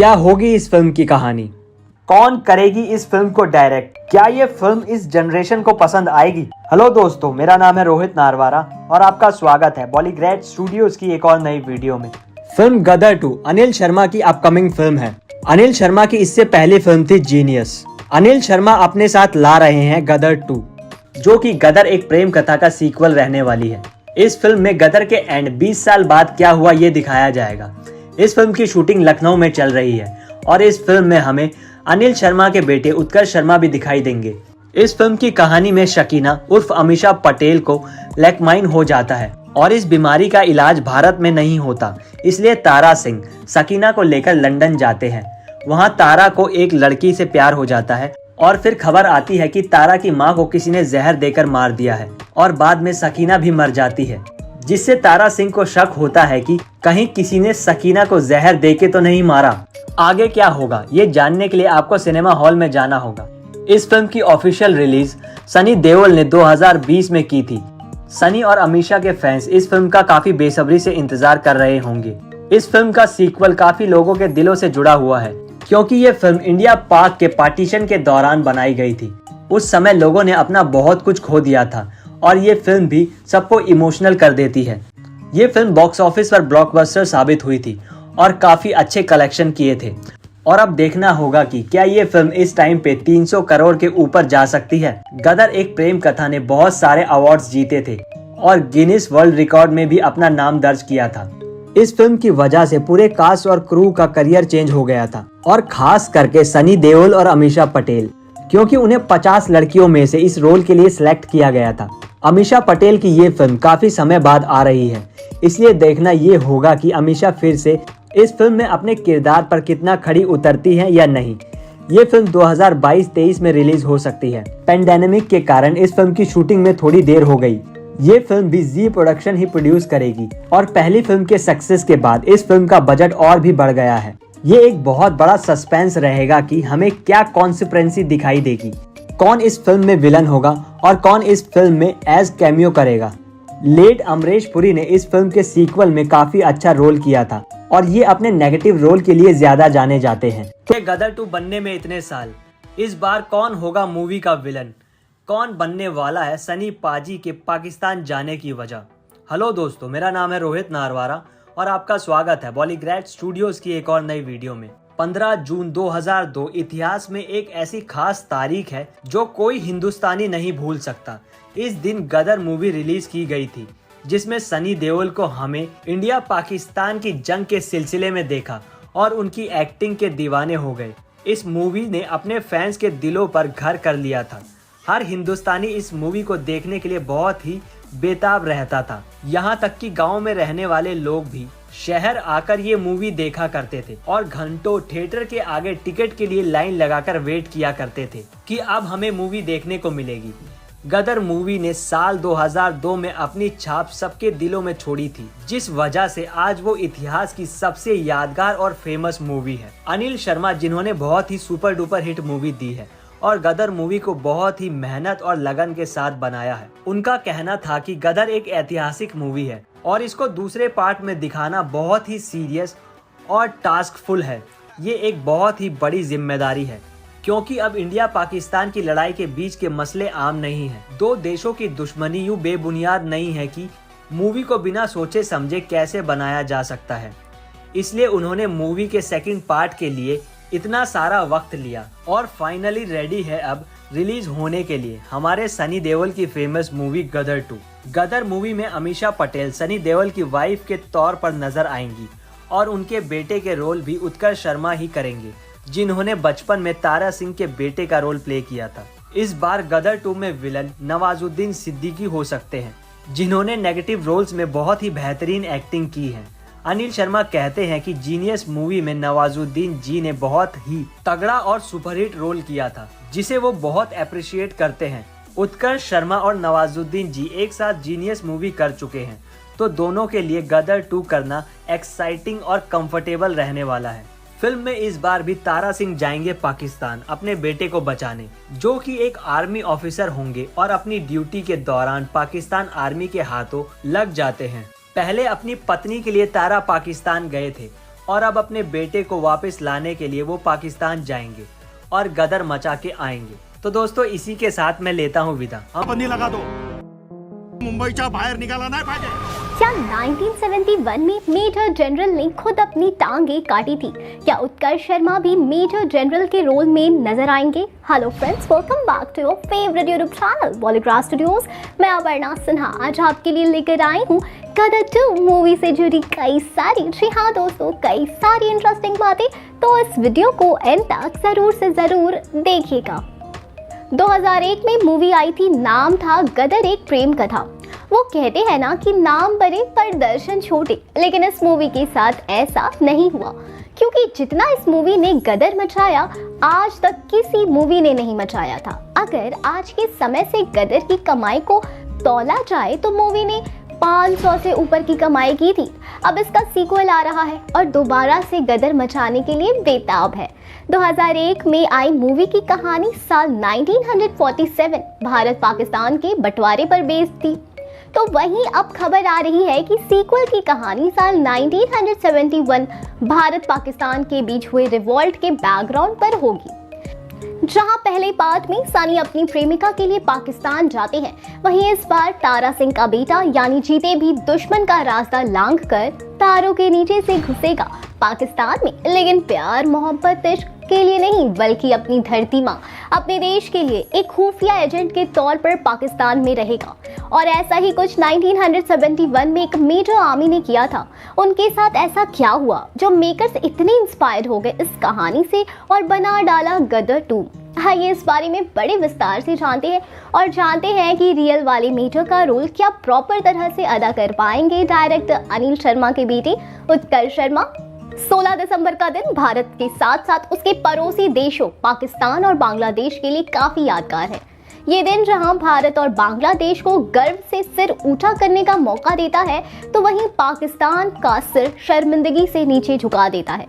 क्या होगी इस फिल्म की कहानी? कौन करेगी इस फिल्म को डायरेक्ट? क्या ये फिल्म इस जनरेशन को पसंद आएगी? हेलो दोस्तों, मेरा नाम है रोहित नारवारा और आपका स्वागत है बॉलीग्रेड स्टूडियोज की एक और नई वीडियो में। फिल्म गदर 2 अनिल शर्मा की अपकमिंग फिल्म है। अनिल शर्मा की इससे पहली फिल्म थी जीनियस। अनिल शर्मा अपने साथ ला रहे हैं गदर 2, जो कि गदर एक प्रेम कथा का सीक्वल रहने वाली है। इस फिल्म में गदर के एंड 20 साल बाद क्या हुआ ये दिखाया जाएगा। इस फिल्म की शूटिंग लखनऊ में चल रही है और इस फिल्म में हमें अनिल शर्मा के बेटे उत्कर्ष शर्मा भी दिखाई देंगे। इस फिल्म की कहानी में शकीना उर्फ अमीषा पटेल को लेकमाइन हो जाता है और इस बीमारी का इलाज भारत में नहीं होता, इसलिए तारा सिंह शकीना को लेकर लंदन जाते हैं। वहां तारा को एक लड़की से प्यार हो जाता है और फिर खबर आती है कि तारा की मां को किसी ने जहर देकर मार दिया है और बाद में शकीना भी मर जाती है, जिससे तारा सिंह को शक होता है कि कहीं किसी ने शकीना को जहर देके तो नहीं मारा। आगे क्या होगा ये जानने के लिए आपको सिनेमा हॉल में जाना होगा। इस फिल्म की ऑफिशियल रिलीज सनी देओल ने 2020 में की थी। सनी और अमीषा के फैंस इस फिल्म का काफी बेसब्री से इंतजार कर रहे होंगे। इस फिल्म का सीक्वल काफी लोगों के दिलों से जुड़ा हुआ है, क्योंकि ये फिल्म इंडिया पाक के पार्टीशन के दौरान बनाई गई थी। उस समय लोगों ने अपना बहुत कुछ खो दिया था और ये फिल्म भी सबको इमोशनल कर देती है। ये फिल्म बॉक्स ऑफिस पर ब्लॉकबस्टर साबित हुई थी और काफी अच्छे कलेक्शन किए थे। और अब देखना होगा कि क्या ये फिल्म इस टाइम पे 300 करोड़ के ऊपर जा सकती है। गदर एक प्रेम कथा ने बहुत सारे अवार्ड्स जीते थे और गिनीज वर्ल्ड रिकॉर्ड में भी अपना नाम दर्ज किया था। इस फिल्म की वजह से पूरे कास्ट और क्रू का करियर चेंज हो गया था, और खास करके सनी देओल और अमीषा पटेल, क्योंकि उन्हें 50 लड़कियों में से इस रोल के लिए सिलेक्ट किया गया था। अमीषा पटेल की ये फिल्म काफी समय बाद आ रही है, इसलिए देखना ये होगा कि अमीषा फिर से इस फिल्म में अपने किरदार पर कितना खड़ी उतरती है या नहीं। ये फिल्म 2022-23 में रिलीज हो सकती है। पेंडेमिक के कारण इस फिल्म की शूटिंग में थोड़ी देर हो गई। ये फिल्म भी जी प्रोडक्शन ही प्रोड्यूस करेगी और पहली फिल्म के सक्सेस के बाद इस फिल्म का बजट और भी बढ़ गया है। ये एक बहुत बड़ा सस्पेंस रहेगा कि हमें क्या कॉन्सिक्वेंसी दिखाई देगी, कौन इस फिल्म में विलन होगा और कौन इस फिल्म में एज कैमियो करेगा। लेट अमरीश पुरी ने इस फिल्म के सीक्वल में काफी अच्छा रोल किया था और ये अपने नेगेटिव रोल के लिए ज्यादा जाने जाते हैं। तो गदर 2 बनने में इतने साल, इस बार कौन होगा मूवी का विलन? कौन बनने वाला है सनी पाजी के पाकिस्तान जाने की वजह? हेलो दोस्तों, मेरा नाम है रोहित नारवारा और आपका स्वागत है बॉलीग्रेड स्टूडियोज की एक और नई वीडियो में। 15 जून 2002 इतिहास में एक ऐसी खास तारीख है जो कोई हिंदुस्तानी नहीं भूल सकता। इस दिन गदर मूवी रिलीज की गई थी, जिसमें सनी देओल को हमें इंडिया पाकिस्तान की जंग के सिलसिले में देखा और उनकी एक्टिंग के दीवाने हो गए। इस मूवी ने अपने फैंस के दिलों पर घर कर लिया था। हर हिंदुस्तानी इस मूवी को देखने के लिए बहुत ही बेताब रहता था। यहाँ तक कि गांव में रहने वाले लोग भी शहर आकर ये मूवी देखा करते थे और घंटों थिएटर के आगे टिकट के लिए लाइन लगाकर वेट किया करते थे कि अब हमें मूवी देखने को मिलेगी। गदर मूवी ने साल 2002 में अपनी छाप सबके दिलों में छोड़ी थी, जिस वजह से आज वो इतिहास की सबसे यादगार और फेमस मूवी है। अनिल शर्मा, जिन्होंने बहुत ही सुपर डुपर हिट मूवी दी है और गदर मूवी को बहुत ही मेहनत और लगन के साथ बनाया है, उनका कहना था कि गदर एक ऐतिहासिक मूवी है और इसको दूसरे पार्ट में दिखाना बहुत ही सीरियस और टास्कफुल है। ये एक बहुत ही बड़ी जिम्मेदारी है, क्योंकि अब इंडिया पाकिस्तान की लड़ाई के बीच के मसले आम नहीं हैं। दो देशों की दुश्मनी यूं बेबुनियाद नहीं है कि मूवी को बिना सोचे समझे कैसे बनाया जा सकता है। इसलिए उन्होंने मूवी के सेकंड पार्ट के लिए इतना सारा वक्त लिया और फाइनली रेडी है अब रिलीज होने के लिए हमारे सनी देओल की फेमस मूवी गदर 2। गदर मूवी में अमीषा पटेल सनी देओल की वाइफ के तौर पर नजर आएंगी और उनके बेटे के रोल भी उत्कर्ष शर्मा ही करेंगे, जिन्होंने बचपन में तारा सिंह के बेटे का रोल प्ले किया था। इस बार गदर 2 में विलन नवाजुद्दीन सिद्दीकी हो सकते हैं, जिन्होंने नेगेटिव रोल्स में बहुत ही बेहतरीन एक्टिंग की है। अनिल शर्मा कहते हैं कि जीनियस मूवी में नवाजुद्दीन जी ने बहुत ही तगड़ा और सुपरहिट रोल किया था, जिसे वो बहुत अप्रिशिएट करते हैं। उत्कर्ष शर्मा और नवाजुद्दीन जी एक साथ जीनियस मूवी कर चुके हैं, तो दोनों के लिए गदर 2 करना एक्साइटिंग और कंफर्टेबल रहने वाला है। फिल्म में इस बार भी तारा सिंह जाएंगे पाकिस्तान अपने बेटे को बचाने, जो कि एक आर्मी ऑफिसर होंगे और अपनी ड्यूटी के दौरान पाकिस्तान आर्मी के हाथों लग जाते हैं। पहले अपनी पत्नी के लिए तारा पाकिस्तान गए थे और अब अपने बेटे को वापस लाने के लिए वो पाकिस्तान जाएंगे और गदर मचा के आएंगे। तो दोस्तों इसी के साथ मैं लेता हूँ विदा। बंदी लगा दो, मुंबईच्या बाहेर निघाला नाही पाहिजे। क्या 1971 में मेजर जनरल ने खुद अपनी टांगे काटी थी? क्या उत्कर्ष शर्मा भी मेजर जनरल के रोल में नजर आएंगे? Hello friends, welcome back to your favourite YouTube channel Bollygraph studios. मैं अपर्णा सिन्हा आज आपके लिए लेकर आई हूँ गदर 2 मूवी से जुड़ी कई सारी, जी हाँ दोस्तों, कई सारी इंटरेस्टिंग बातें। तो इस वीडियो को एंड तक जरूर से जरूर देखिएगा। 2001 में मूवी आई थी, नाम था गदर एक प्रेम कथा। वो कहते हैं ना कि नाम बड़े पर दर्शन छोटे, लेकिन इस मूवी के साथ ऐसा नहीं हुआ, क्योंकि जितना इस मूवी ने गदर मचाया आज तक किसी मूवी ने नहीं मचाया था। अगर आज के समय से गदर की कमाई को तौला जाए तो मूवी ने 500 से ऊपर की कमाई की थी। अब इसका सीक्वल आ रहा है और दोबारा से गदर मचाने के लिए बेताब है। 2001 में आई मूवी की कहानी साल 1947 भारत पाकिस्तान के बंटवारे पर बेस्ड थी। तो वहीं अब खबर आ रही है कि सीक्वल की कहानी साल 1971 भारत पाकिस्तान के बीच हुए रिवॉल्ट के बैकग्राउंड पर होगी। जहां पहले पार्ट में सनी अपनी प्रेमिका के लिए पाकिस्तान जाते हैं, वहीं इस बार तारा सिंह का बेटा यानी जीते भी दुश्मन का रास्ता लांघ कर तारों के नीचे से घुसेगा पाकिस्तान में, लेकिन प्यार मोहब्बत इश्क के लिए नहीं, बल्कि अपनी धरती माँ, अपने देश के लिए एक खुफिया एजेंट के तौर पर पाकिस्तान में रहेगा। और ऐसा ही कुछ 1971 में एक मेजर आर्मी ने किया था। उनके साथ ऐसा क्या हुआ जो मेकर्स इतने इंस्पायर्ड हो गए इस कहानी से और बना डाला गदर 2। आइए इस बारे में बड़े विस्तार से जानते हैं और जानते हैं कि रियल वाले मेजर का रोल क्या प्रॉपर तरह से अदा कर पाएंगे डायरेक्टर अनिल शर्मा के बेटे उत्कर्ष शर्मा। 16 दिसंबर का दिन भारत के साथ साथ उसके पड़ोसी देशों पाकिस्तान और बांग्लादेश के लिए काफी यादगार है। ये दिन जहां भारत और बांग्लादेश को गर्व से सिर ऊंचा करने का मौका देता है, तो वहीं पाकिस्तान का सिर शर्मिंदगी से नीचे झुका देता है।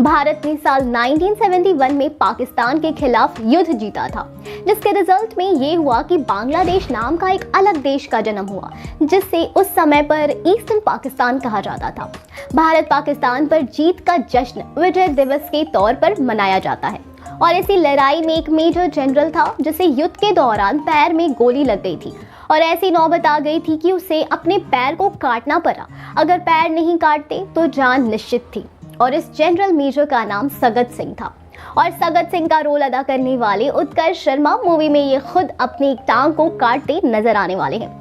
भारत ने साल 1971 में पाकिस्तान के खिलाफ युद्ध जीता था, जिसके रिजल्ट में ये हुआ कि बांग्लादेश नाम का एक अलग देश का जन्म हुआ, जिससे उस समय पर ईस्टर्न पाकिस्तान कहा जाता था। भारत पाकिस्तान पर जीत का जश्न विजय दिवस के तौर पर मनाया जाता है। और ऐसी लड़ाई में एक मेजर जनरल था जिसे युद्ध के दौरान पैर में गोली लग गई थी और ऐसी नौबत आ गई थी कि उसे अपने पैर को काटना पड़ा। अगर पैर नहीं काटते तो जान निश्चित थी। और इस जनरल मेजर का नाम सगत सिंह था। और सगत सिंह का रोल अदा करने वाले उत्कर्ष शर्मा मूवी में ये खुद अपनी एक टांग को काटते नजर आने वाले हैं।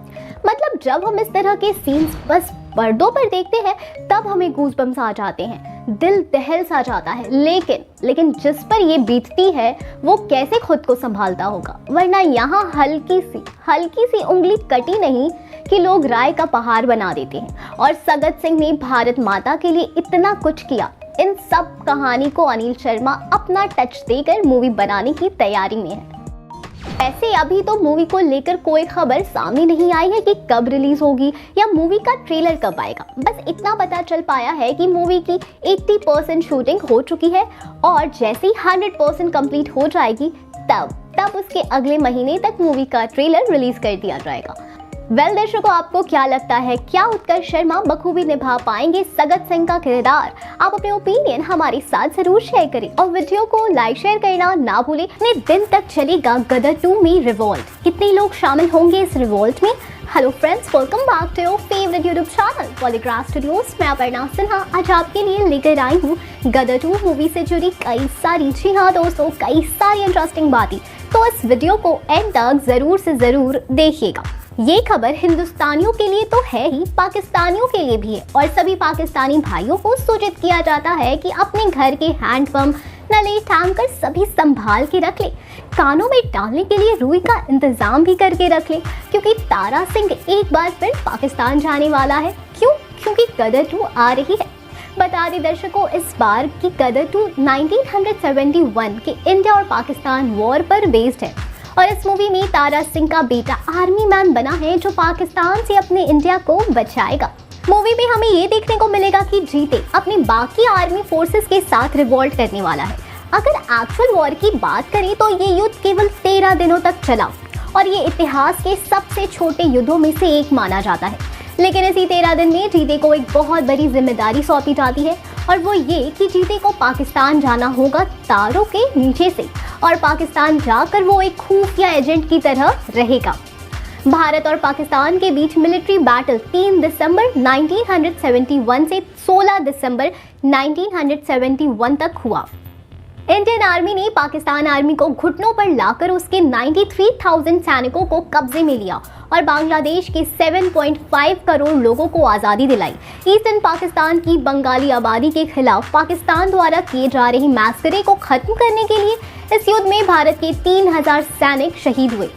मतलब जब हम इस तरह के सीन्स बस पर्दों पर देखते हैं तब हमें गूज़बम्स आ जाते हैं, दिल दहल सा जाता है। लेकिन जिस पर ये बीतती है वो कैसे खुद को संभालता होगा, वरना यहाँ हल्की सी उंगली कटी नहीं कि लोग राय का पहाड़ बना देते हैं। और सगत सिंह ने भारत माता के लिए इतना कुछ किया। इन सब कहानी को अनिल शर्मा अपना टच देकर मूवी बनाने की तैयारी में है। ऐसे अभी तो मूवी को लेकर कोई खबर सामने नहीं आई है कि कब रिलीज होगी या मूवी का ट्रेलर कब आएगा। बस इतना पता चल पाया है कि मूवी की 80% शूटिंग हो चुकी है और जैसे ही 100% कंप्लीट हो जाएगी तब उसके अगले महीने तक मूवी का ट्रेलर रिलीज कर दिया जाएगा। दर्शकों, आपको क्या लगता है, क्या उत्कर्ष शर्मा बखूबी निभा पाएंगे सगत सिंह का किरदार? आप अपने ओपिनियन हमारे साथ जरूर शेयर करें और वीडियो को लाइक शेयर करना ना भूलें। कितने दिन तक चलेगा गदर 2 में रिवॉल्ट? कितने लोग शामिल होंगे इस रिवॉल्ट में? Hello friends, welcome back to your favourite YouTube channel Bollygraph studios. मैं अपर्णा सिन्हा आज आपके लिए लेकर आई हूँ गदर 2 मूवी से जुड़ी कई सारी, जी हाँ दोस्तों, कई सारी इंटरेस्टिंग बातें। तो इस वीडियो को एंड तक जरूर से जरूर देखिएगा। ये खबर हिंदुस्तानियों के लिए तो है ही, पाकिस्तानियों के लिए भी है। और सभी पाकिस्तानी भाइयों को सूचित किया जाता है कि अपने घर के हैंडपंप नली टैंकर सभी संभाल के रख ले, कानों में डालने के लिए रुई का इंतजाम भी करके रख ले, क्योंकि तारा सिंह एक बार फिर पाकिस्तान जाने वाला है। क्योंकि गदर 2 आ रही है। बता दें दर्शकों, इस बार की गदर 2 1971 के इंडिया और पाकिस्तान वॉर पर बेस्ड है। और इस मूवी में तारा सिंह का बेटा आर्मी मैन बना है जो पाकिस्तान से अपने इंडिया को बचाएगा। मूवी में हमें ये देखने को मिलेगा कि जीते अपने बाकी आर्मी फोर्सेस के साथ रिवॉल्ट करने वाला है। अगर एक्चुअल वॉर की बात करें तो ये युद्ध केवल 13 दिनों तक चला और ये इतिहास के सबसे छोटे युद्धों में से एक माना जाता है। लेकिन इसी 13 दिन में जीते को एक बहुत बड़ी जिम्मेदारी सौंपी जाती है और वो ये कि जीते को पाकिस्तान जाना होगा तारों के नीचे से और पाकिस्तान जाकर वो एक खुफिया एजेंट की तरह रहेगा। भारत और पाकिस्तान के बीच मिलिट्री बैटल 3 दिसंबर 1971 से 16 दिसंबर 1971 तक हुआ। इंडियन आर्मी ने पाकिस्तान आर्मी को घुटनों पर लाकर उसके 93,000 सैनिकों को कब्जे में लिया और बांग्लादेश के 7.5 करोड़ लोगों को आज़ादी दिलाई। ईस्टर्न पाकिस्तान की बंगाली आबादी के खिलाफ पाकिस्तान द्वारा किए जा रही मैस्करे को खत्म करने के लिए इस युद्ध में भारत के 3,000 सैनिक शहीद हुए।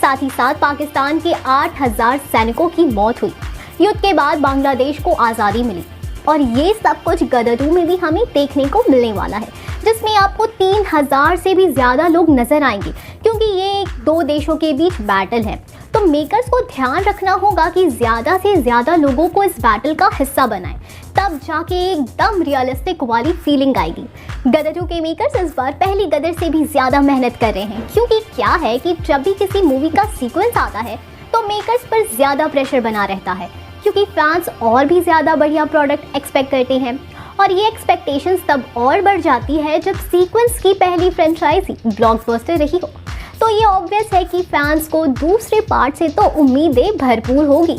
साथ ही साथ पाकिस्तान के 8,000 सैनिकों की मौत हुई। युद्ध के बाद बांग्लादेश को आज़ादी मिली और ये सब कुछ गदर 2 में भी हमें देखने को मिलने वाला है, जिसमें आपको 3,000 से भी ज़्यादा लोग नजर आएंगे क्योंकि ये 2 देशों के बीच बैटल है। तो मेकर्स को ध्यान रखना होगा कि ज़्यादा से ज़्यादा लोगों को इस बैटल का हिस्सा बनाएं, तब जाके एकदम रियलिस्टिक वाली फीलिंग आएगी। गदर 2 के मेकर्स इस बार पहली गदर से भी ज़्यादा मेहनत कर रहे हैं क्योंकि क्या है कि जब भी किसी मूवी का सीक्वेंस आता है तो मेकर्स पर ज़्यादा प्रेशर बना रहता है क्योंकि फैंस और भी ज़्यादा बढ़िया प्रोडक्ट एक्सपेक्ट करते हैं और ये एक्सपेक्टेशंस तब और बढ़ जाती है जब सीक्वेंस की पहली फ्रेंचाइजी ब्लॉकबस्टर रही हो। तो ये ऑब्वियस है कि फैंस को दूसरे पार्ट से तो उम्मीदें भरपूर होगी।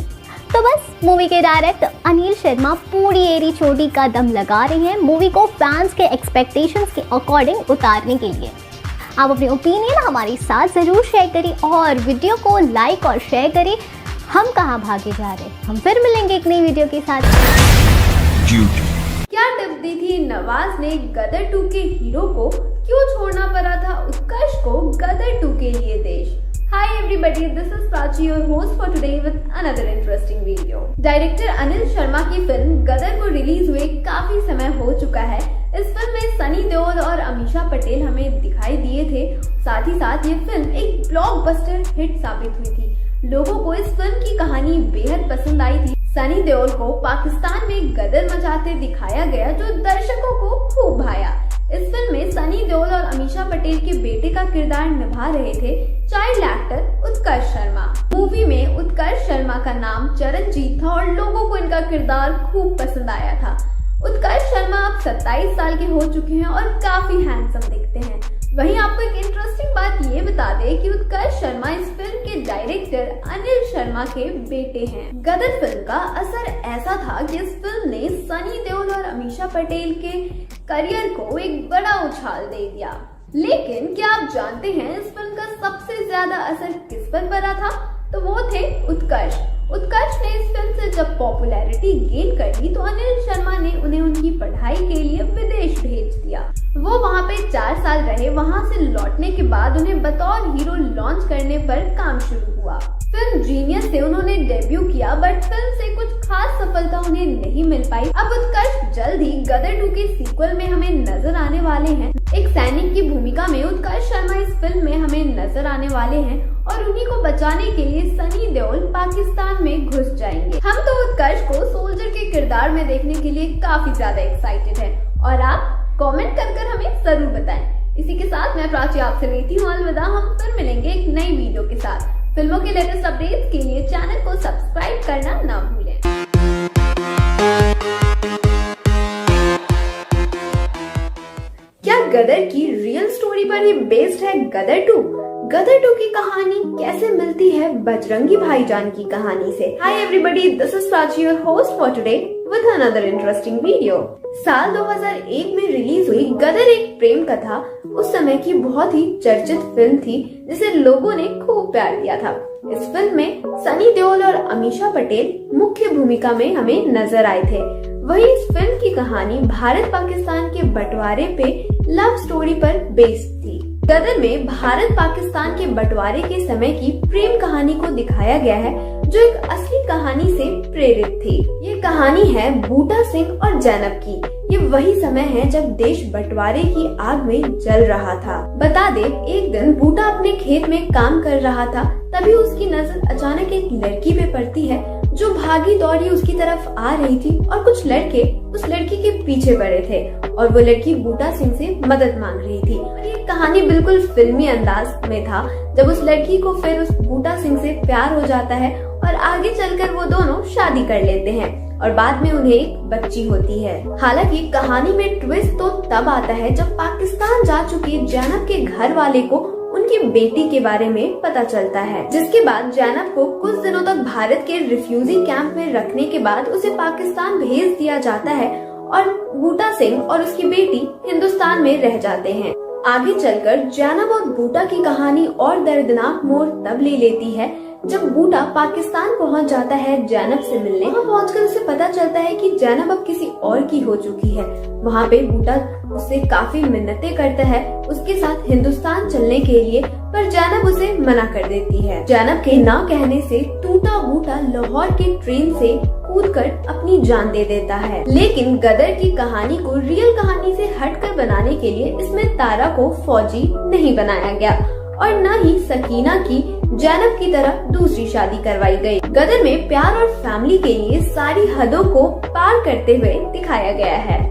तो बस मूवी के डायरेक्टर अनिल शर्मा पूरी एरी चोटी का दम लगा रहे हैं मूवी को फैंस के एक्सपेक्टेशंस के अकॉर्डिंग उतारने के लिए। आप अपनी ओपिनियन हमारे साथ ज़रूर शेयर करें और वीडियो को लाइक और शेयर करें। हम कहाँ भागे जा रहे हैं, हम फिर मिलेंगे एक नई वीडियो के साथ। क्या टिप दी थी नवाज ने गदर 2 के हीरो को, क्यों छोड़ना पड़ा था उत्कर्ष को गदर 2 के लिए देश। Hi everybody, this is Prachi, your host for today with another interesting video. Director Anil Sharma की फिल्म गदर को रिलीज हुए काफी समय हो चुका है। इस फिल्म में सनी देओल और अमीषा पटेल हमें दिखाई दिए थे। साथ ही साथ ये फिल्म एक ब्लॉकबस्टर हिट साबित हुई थी। लोगों को इस फिल्म की कहानी बेहद पसंद आई थी। सनी देओल को पाकिस्तान में गदर मचाते दिखाया गया जो दर्शकों को खूब भाया। इस फिल्म में सनी देओल और अमीषा पटेल के बेटे का किरदार निभा रहे थे चाइल्ड एक्टर उत्कर्ष शर्मा। मूवी में उत्कर्ष शर्मा का नाम चरणजीत था और लोगों को इनका किरदार खूब पसंद आया था। उत्कर्ष शर्मा अब 27 साल के हो चुके हैं और काफी हैंडसम दिखते हैं। वहीं आपको एक इंटरेस्टिंग बात ये बता दें कि उत्कर्ष शर्मा इस फिल्म के डायरेक्टर अनिल शर्मा के बेटे हैं। गदर फिल्म का असर ऐसा था कि इस फिल्म ने सनी देओल और अमीषा पटेल के करियर को एक बड़ा उछाल दे दिया। लेकिन क्या आप जानते हैं इस फिल्म का सबसे ज्यादा असर किस पर पड़ा था? तो वो थे उत्कर्ष। उत्कर्ष ने इस फिल्म से जब पॉपुलैरिटी गेन कर ली तो अनिल शर्मा ने उन्हें उनकी पढ़ाई के लिए विदेश भेज दिया। वो वहाँ पे 4 साल रहे। वहाँ से लौटने के बाद उन्हें बतौर हीरो लॉन्च करने पर काम शुरू हुआ। फिल्म जीनियस से उन्होंने डेब्यू किया बट फिल्म से कुछ खास सफलता उन्हें नहीं मिल पाई। अब उत्कर्ष जल्द ही गदर 2 के सीक्वल में हमें नजर आने वाले हैं। एक सैनिक की भूमिका में उत्कर्ष शर्मा इस फिल्म में हमें नजर आने वाले हैं और उन्हीं को बचाने के लिए सनी देओल पाकिस्तान में घुस जाएंगे। हम तो उत्कर्ष को सोल्जर के किरदार में देखने के लिए काफी ज्यादा एक्साइटेड हैं और आप कमेंट कर हमें जरूर बताएं। इसी के साथ मैं प्राची आपसे लेती हूँ अलविदा। हम फिर मिलेंगे एक नई वीडियो के साथ। फिल्मों के लेटेस्ट अपडेट्स के लिए चैनल को सब्सक्राइब करना ना भूलें। क्या गदर की रियल स्टोरी पर ही बेस्ड है गदर 2? गदर 2 की कहानी कैसे मिलती है बजरंगी भाईजान की कहानी से? Hi everybody, this is Prachi, your host for today with another interesting video. साल 2001 में रिलीज हुई गदर एक प्रेम कथा उस समय की बहुत ही चर्चित फिल्म थी जिसे लोगों ने खूब प्यार दिया था। इस फिल्म में सनी देओल और अमीषा पटेल मुख्य भूमिका में हमें नजर आए थे। वहीं इस फिल्म की कहानी भारत पाकिस्तान के बंटवारे पे लव स्टोरी पर बेस्ड थी। गदर में भारत पाकिस्तान के बंटवारे के समय की प्रेम कहानी को दिखाया गया है जो एक असली कहानी से प्रेरित थी। ये कहानी है बूटा सिंह और जैनब की। ये वही समय है जब देश बंटवारे की आग में जल रहा था। बता दे, एक दिन बूटा अपने खेत में काम कर रहा था, तभी उसकी नजर अचानक एक लड़की पे पड़ती है जो भागी दौड़ी उसकी तरफ आ रही थी और कुछ लड़के उस लड़की के पीछे पड़े थे और वो लड़की बूटा सिंह से मदद मांग रही थी। और ये कहानी बिल्कुल फिल्मी अंदाज में था जब उस लड़की को फिर उस बूटा सिंह से प्यार हो जाता है और आगे चलकर वो दोनों शादी कर लेते हैं और बाद में उन्हें एक बच्ची होती है। हालांकि कहानी में ट्विस्ट तो तब आता है जब पाकिस्तान जा चुकी जैनब के घर वाले को उनकी बेटी के बारे में पता चलता है, जिसके बाद जैनब को कुछ दिनों तक भारत के रिफ्यूजी कैंप में रखने के बाद उसे पाकिस्तान भेज दिया जाता है और बूटा सिंह और उसकी बेटी हिंदुस्तान में रह जाते हैं। आगे चलकर जैनब और बूटा की कहानी और दर्दनाक मोड़ तब ले लेती है जब बूटा पाकिस्तान पहुंच जाता है जैनब से मिलने। वहाँ पहुंचकर उसे पता चलता है कि जैनब अब किसी और की हो चुकी है। वहाँ पे बूटा उससे काफी मिन्नतें करता है उसके साथ हिंदुस्तान चलने के लिए, पर जैनब उसे मना कर देती है। जैनब के ना कहने से टूटा बूटा लाहौर के ट्रेन से कूदकर अपनी जान दे देता है। लेकिन गदर की कहानी को रियल कहानी से हटकर बनाने के लिए इसमें तारा को फौजी नहीं बनाया गया और न ही सकीना की जैनब की तरह दूसरी शादी करवाई गई। गदर में प्यार और फैमिली के लिए सारी हदों को पार करते हुए दिखाया गया है।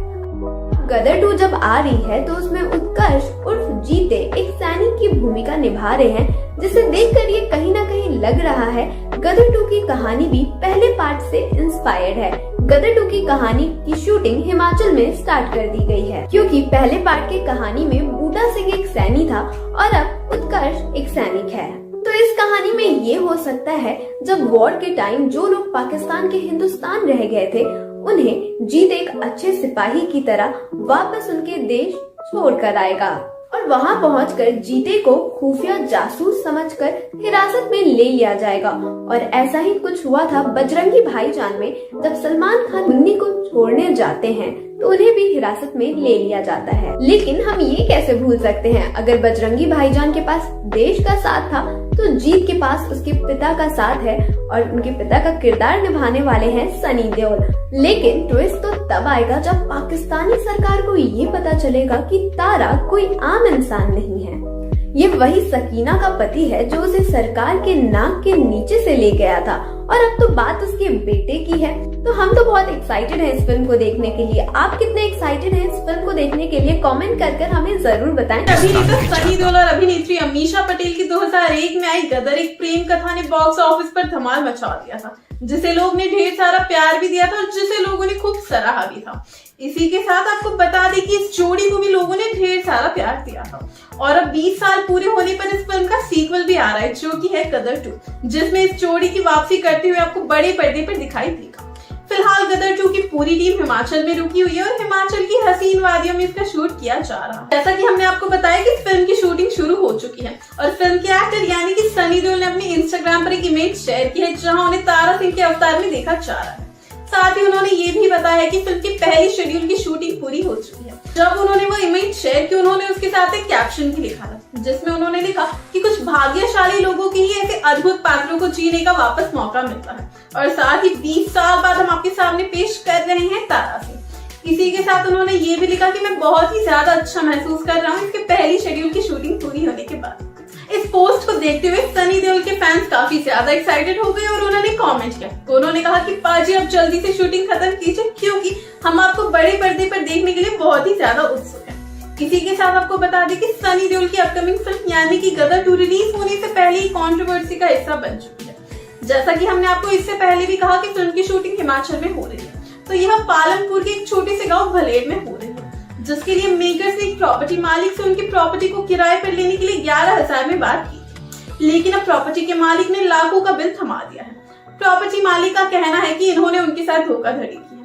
गदर 2 जब आ रही है तो उसमें उत्कर्ष उर्फ जीते एक सैनिक की भूमिका निभा रहे हैं, जिसे देखकर ये कहीं ना कहीं लग रहा है गदर 2 की कहानी भी पहले पार्ट से इंस्पायर्ड है। गदर 2 की कहानी की शूटिंग हिमाचल में स्टार्ट कर दी गई है, क्योंकि पहले पार्ट की कहानी में बूटा सिंह एक सैनिक था और अब उत्कर्ष एक सैनिक है। तो इस कहानी में ये हो सकता है जब वॉर के टाइम जो लोग पाकिस्तान के हिंदुस्तान रह गए थे उन्हें जीत एक अच्छे सिपाही की तरह वापस उनके देश छोड़कर आएगा और वहां पहुंचकर जीते को खुफिया जासूस समझकर हिरासत में ले लिया जाएगा। और ऐसा ही कुछ हुआ था बजरंगी भाईजान में, जब सलमान खान मुन्नी को छोड़ने जाते हैं तो उन्हें भी हिरासत में ले लिया जाता है। लेकिन हम ये कैसे भूल सकते हैं, अगर बजरंगी भाईजान के पास देश का साथ था तो जीत के पास उसके पिता का साथ है और उनके पिता का किरदार निभाने वाले हैं सनी देओल। लेकिन ट्विस्ट तो तब आएगा जब पाकिस्तानी सरकार को ये पता चलेगा कि तारा कोई आम इंसान नहीं है, ये वही सकीना का पति है जो उसे सरकार के नाक के नीचे से ले गया था और अब तो बात उसके बेटे की है। तो हम तो बहुत एक्साइटेड हैं इस फिल्म को देखने के लिए। आप कितने एक्साइटेड हैं इस फिल्म को देखने के लिए कमेंट कर हमें जरूर बताएं। अभिनेता सनी देओल और अभिनेत्री अमीषा पटेल की 2001 में आई गदर एक प्रेम कथा ने बॉक्स ऑफिस पर धमाल मचा दिया था, जिसे लोग ने ढेर सारा प्यार भी दिया था और जिसे लोगों ने खूब सराहा भी था। इसी के साथ आपको बता दें कि इस जोड़ी को भी लोगों ने ढेर सारा प्यार दिया था और अब 20 साल पूरे होने पर इस फिल्म का सीक्वल भी आ रहा है, जो कि है गदर 2, जिसमें इस जोड़ी की वापसी करते हुए आपको बड़े पर्दे पर दिखाई देगा। फिलहाल गदर 2 की पूरी टीम हिमाचल में रुकी हुई है और हिमाचल की हसीन वादियों में इसका शूट किया जा रहा है। जैसा कि हमने आपको बताया कि फिल्म की शूटिंग शुरू हो चुकी है और फिल्म के एक्टर यानी कि सनी देओल ने अपने इंस्टाग्राम पर एक इमेज शेयर की है जहां उन्हें तारा सिंह के अवतार में देखा जा रहा है। साथ ही उन्होंने ये भी बताया कि फिल्म की पहली शेड्यूल की शूटिंग पूरी हो चुकी है। जब उन्होंने वो इमेज शेयर की उन्होंने उसके साथ एक कैप्शन भी लिखा था, जिसमें उन्होंने लिखा कि कुछ भाग्यशाली लोगों के ही ऐसे अद्भुत पात्रों को जीने का वापस मौका मिलता है और साथ ही 20 साल बाद हम आपके सामने पेश कर रहे हैं तारा सिंह। इसी के साथ उन्होंने ये भी लिखा कि मैं बहुत ही ज्यादा अच्छा महसूस कर रहा हूँ इसके पहली शेड्यूल की शूटिंग पूरी होने के बाद। इस पोस्ट को देखते हुए सनी देओल के फैंस काफी ज्यादा एक्साइटेड हो गए और उन्होंने कमेंट किया। उन्होंने कहा कि पाजी अब जल्दी से शूटिंग खत्म कीजिए क्योंकि हम आपको बड़े पर्दे पर देखने के लिए बहुत ही ज्यादा उत्सुक हैं। इसी के साथ आपको बता दें कि सनी देओल की अपकमिंग फिल्म यानी कि गदर 2 रिलीज होने से पहले ही कंट्रोवर्सी का हिस्सा बन चुकी है। जैसा कि हमने आपको इससे पहले भी कहा कि फिल्म की शूटिंग हिमाचल में हो रही है, तो यह पालनपुर के एक छोटे से गाँव भलेड़ में हो रही है, जिसके लिए मेकर्स ने एक प्रॉपर्टी मालिक से उनकी प्रॉपर्टी को किराए पर लेने के लिए 11,000 में बात की थी। लेकिन अब प्रॉपर्टी के मालिक ने लाखों का बिल थमा दिया है। प्रॉपर्टी मालिक का कहना है कि इन्होंने उनके साथ धोखाधड़ी की है।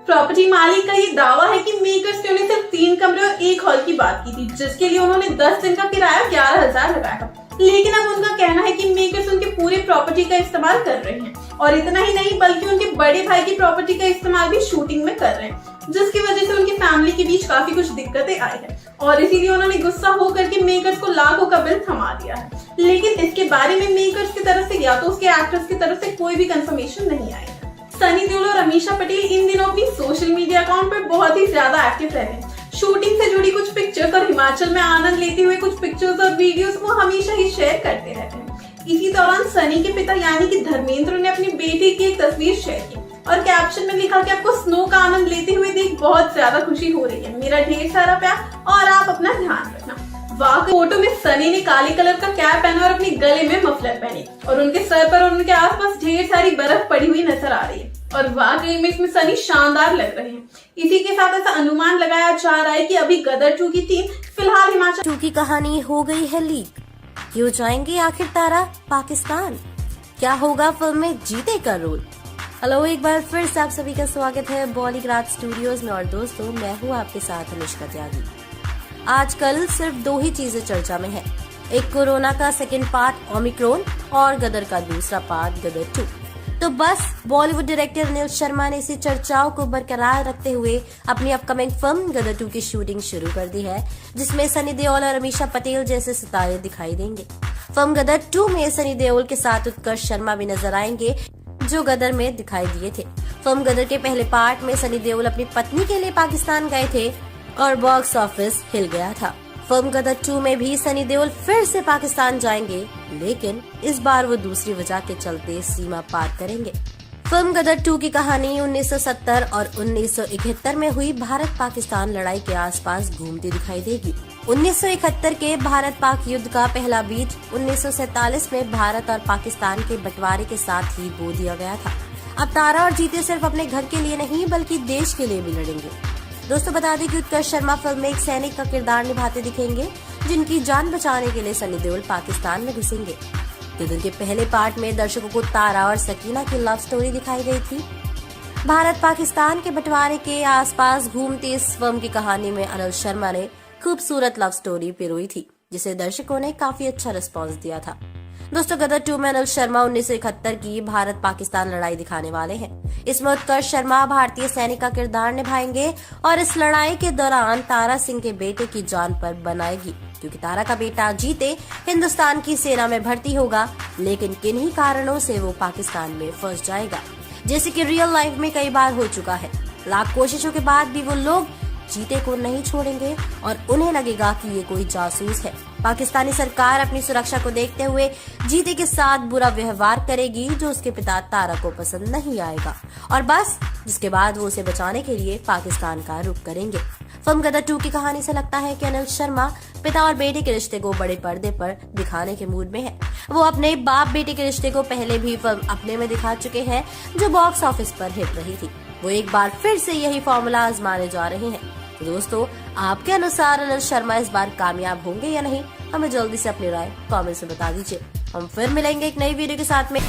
प्रॉपर्टी मालिक का ये दावा है कि मेकर्स ने उन्हें सिर्फ 3 कमरे और 1 हॉल की बात की थी, जिसके लिए उन्होंने 10 दिन का किराया 11,000 लगाया। लेकिन अब उनका कहना है कि मेकर्स उनके पूरे प्रॉपर्टी का इस्तेमाल कर रहे हैं और इतना ही नहीं बल्कि उनके बड़े भाई की प्रॉपर्टी का इस्तेमाल भी शूटिंग में कर रहे हैं, जिसकी वजह से उनकी फैमिली के बीच काफी कुछ दिक्कतें आई है और इसीलिए उन्होंने गुस्सा होकर के मेकर्स को लाखों का बिल थमा दिया है। लेकिन इसके बारे में मेकर्स की तरफ से या तो उसके एक्टर्स की तरफ से कोई भी कंफर्मेशन नहीं आई है। सनी देओल और अमीषा पटेल इन दिनों अपनी सोशल मीडिया अकाउंट पर बहुत ही ज्यादा एक्टिव रह रहे हैं। शूटिंग से जुड़ी कुछ पिक्चर्स और हिमाचल में आनंद लेते हुए कुछ पिक्चर्स और वीडियोस वो हमेशा ही शेयर करते रहते हैं। इसी दौरान सनी के पिता यानी कि धर्मेंद्र ने अपनी बेटी की एक तस्वीर शेयर की और कैप्शन में लिखा कि आपको स्नो का आनंद लेते हुए देख बहुत ज्यादा खुशी हो रही है, मेरा ढेर सारा प्यार और आप अपना ध्यान रखना। वाकई फोटो में सनी ने काले कलर का कैप पहना और अपने गले में मफलर पहनी और उनके सर पर और उनके आसपास ढेर सारी बर्फ पड़ी हुई नजर आ रही है और वाकई में इसमें सनी शानदार लग रहे हैं। इसी के साथ ऐसा अनुमान लगाया जा रहा है कि अभी गदर 2 की टीम फिलहाल हिमाचल 2 की कहानी हो गई है लीक। क्यों जाएंगे आखिर तारा पाकिस्तान? क्या होगा फिल्म में जीते का रोल? हेलो, एक बार फिर से आप सभी का स्वागत है बॉलीग्राड स्टूडियोज में। और दोस्तों, मैं हूँ आपके साथ अनुष्का त्यागी। आजकल सिर्फ 2 ही चीजें चर्चा में है, एक कोरोना का सेकेंड पार्ट ओमिक्रॉन और गदर का दूसरा पार्ट गदर 2। तो बस बॉलीवुड डायरेक्टर अनिल शर्मा ने इसी चर्चाओं को बरकरार रखते हुए अपनी अपकमिंग फिल्म गदर 2 की शूटिंग शुरू कर दी है, जिसमें सनी देओल और अमीषा पटेल जैसे सितारे दिखाई देंगे। फिल्म गदर 2 में सनी देओल के साथ उत्कर्ष शर्मा भी नजर आएंगे, जो गदर में दिखाई दिए थे। फिल्म गदर के पहले पार्ट में सनी देओल अपनी पत्नी के लिए पाकिस्तान गए थे और बॉक्स ऑफिस हिल गया था। फिल्म गदर 2 में भी सनी देओल फिर से पाकिस्तान जाएंगे, लेकिन इस बार वो दूसरी वजह के चलते सीमा पार करेंगे। फिल्म गदर 2 की कहानी 1970 और 1971 में हुई भारत पाकिस्तान लड़ाई के आसपास घूमती दिखाई देगी। 1971 के भारत पाक युद्ध का पहला बीज 1947 में भारत और पाकिस्तान के बंटवारे के साथ ही बो दिया गया था। अब तारा और जीते सिर्फ अपने घर के लिए नहीं बल्कि देश के लिए भी लड़ेंगे। दोस्तों, बता दें कि उत्कर्ष शर्मा फिल्म में एक सैनिक का किरदार निभाते दिखेंगे, जिनकी जान बचाने के लिए सनी देओल पाकिस्तान में घुसेंगे। गदर के पहले पार्ट में दर्शकों को तारा और सकीना की लव स्टोरी दिखाई गई थी। भारत पाकिस्तान के बंटवारे के आसपास घूमती इस फिल्म की कहानी में अनिल शर्मा ने खूबसूरत लव स्टोरी पिरोई थी, जिसे दर्शकों ने काफी अच्छा रिस्पॉन्स दिया था। दोस्तों, गदर 2 में अनिल शर्मा 1971 की भारत पाकिस्तान लड़ाई दिखाने वाले हैं। इसमें उत्कर्ष शर्मा भारतीय सैनिक का किरदार निभाएंगे और इस लड़ाई के दौरान तारा सिंह के बेटे की जान पर बनाएगी, क्योंकि तारा का बेटा जीते हिंदुस्तान की सेना में भर्ती होगा, लेकिन किन्हीं कारणों से वो पाकिस्तान में फंस जाएगा, जैसे कि रियल लाइफ में कई बार हो चुका है। लाख कोशिशों के बाद भी वो लोग जीते को नहीं छोड़ेंगे और उन्हें लगेगा कि ये कोई जासूस है। पाकिस्तानी सरकार अपनी सुरक्षा को देखते हुए जीते के साथ बुरा व्यवहार करेगी, जो उसके पिता तारा को पसंद नहीं आएगा, और बस जिसके बाद वो उसे बचाने के लिए पाकिस्तान का रुख करेंगे। फिल्म गदर 2 की कहानी से लगता है कि अनिल शर्मा पिता और बेटे के रिश्ते को बड़े पर्दे पर दिखाने के मूड में है। वो अपने बाप बेटे के रिश्ते को पहले भी फिल्म अपने में दिखा चुके हैं, जो बॉक्स ऑफिस पर हिट रही थी। वो एक बार फिर से यही फॉर्मूला आजमाने जा रहे हैं। तो दोस्तों, आपके अनुसार अनिल शर्मा इस बार कामयाब होंगे या नहीं? हमें जल्दी से अपनी राय कमेंट से बता दीजिए। हम फिर मिलेंगे एक नई वीडियो के साथ में।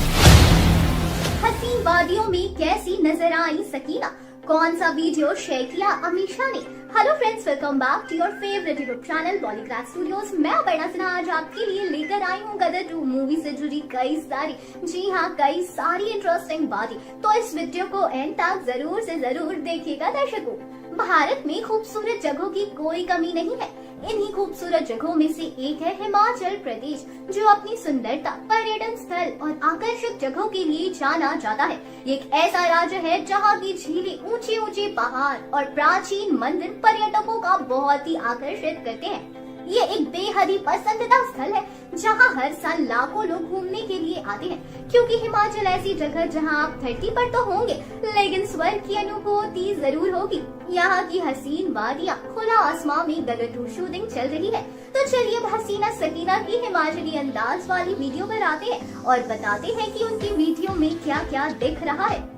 हसीन वादियों में कैसी नजर आई सकीना? कौन सा वीडियो शेयर किया अमीषा ने? Hello friends, welcome back to your favourite YouTube channel Bollygrad studios. मैं अपर्णा सिन्हा आज आपके लिए लेकर आई हूँ गदर 2 मूवी से जुड़ी कई सारी इंटरेस्टिंग बातें। तो इस वीडियो को एंड तक जरूर से जरूर देखिएगा दर्शकों। भारत में खूबसूरत जगहों की कोई कमी नहीं है। इन्हीं खूबसूरत जगहों में से एक है हिमाचल प्रदेश, जो अपनी सुंदरता, पर्यटन स्थल और आकर्षक जगहों के लिए जाना जाता है। ये एक ऐसा राज्य है जहाँ की झीलें, ऊंचे ऊंचे पहाड़ और प्राचीन मंदिर पर्यटकों का बहुत ही आकर्षित करते हैं। ये एक बेहद ही पसंदीदा स्थल है, जहाँ हर साल लाखों लोग घूमने के लिए आते हैं, क्योंकि हिमाचल ऐसी जगह जहाँ आप धरती पर तो होंगे, लेकिन स्वर्ग की अनुभूति जरूर होगी। यहाँ की हसीन वादियाँ, खुला आसमां में गदर 2 शूटिंग चल रही है। तो चलिए अब हसीना सकीना की हिमाचली अंदाज वाली वीडियो पर आते हैं और बताते हैं कि उनकी वीडियो में क्या क्या दिख रहा है।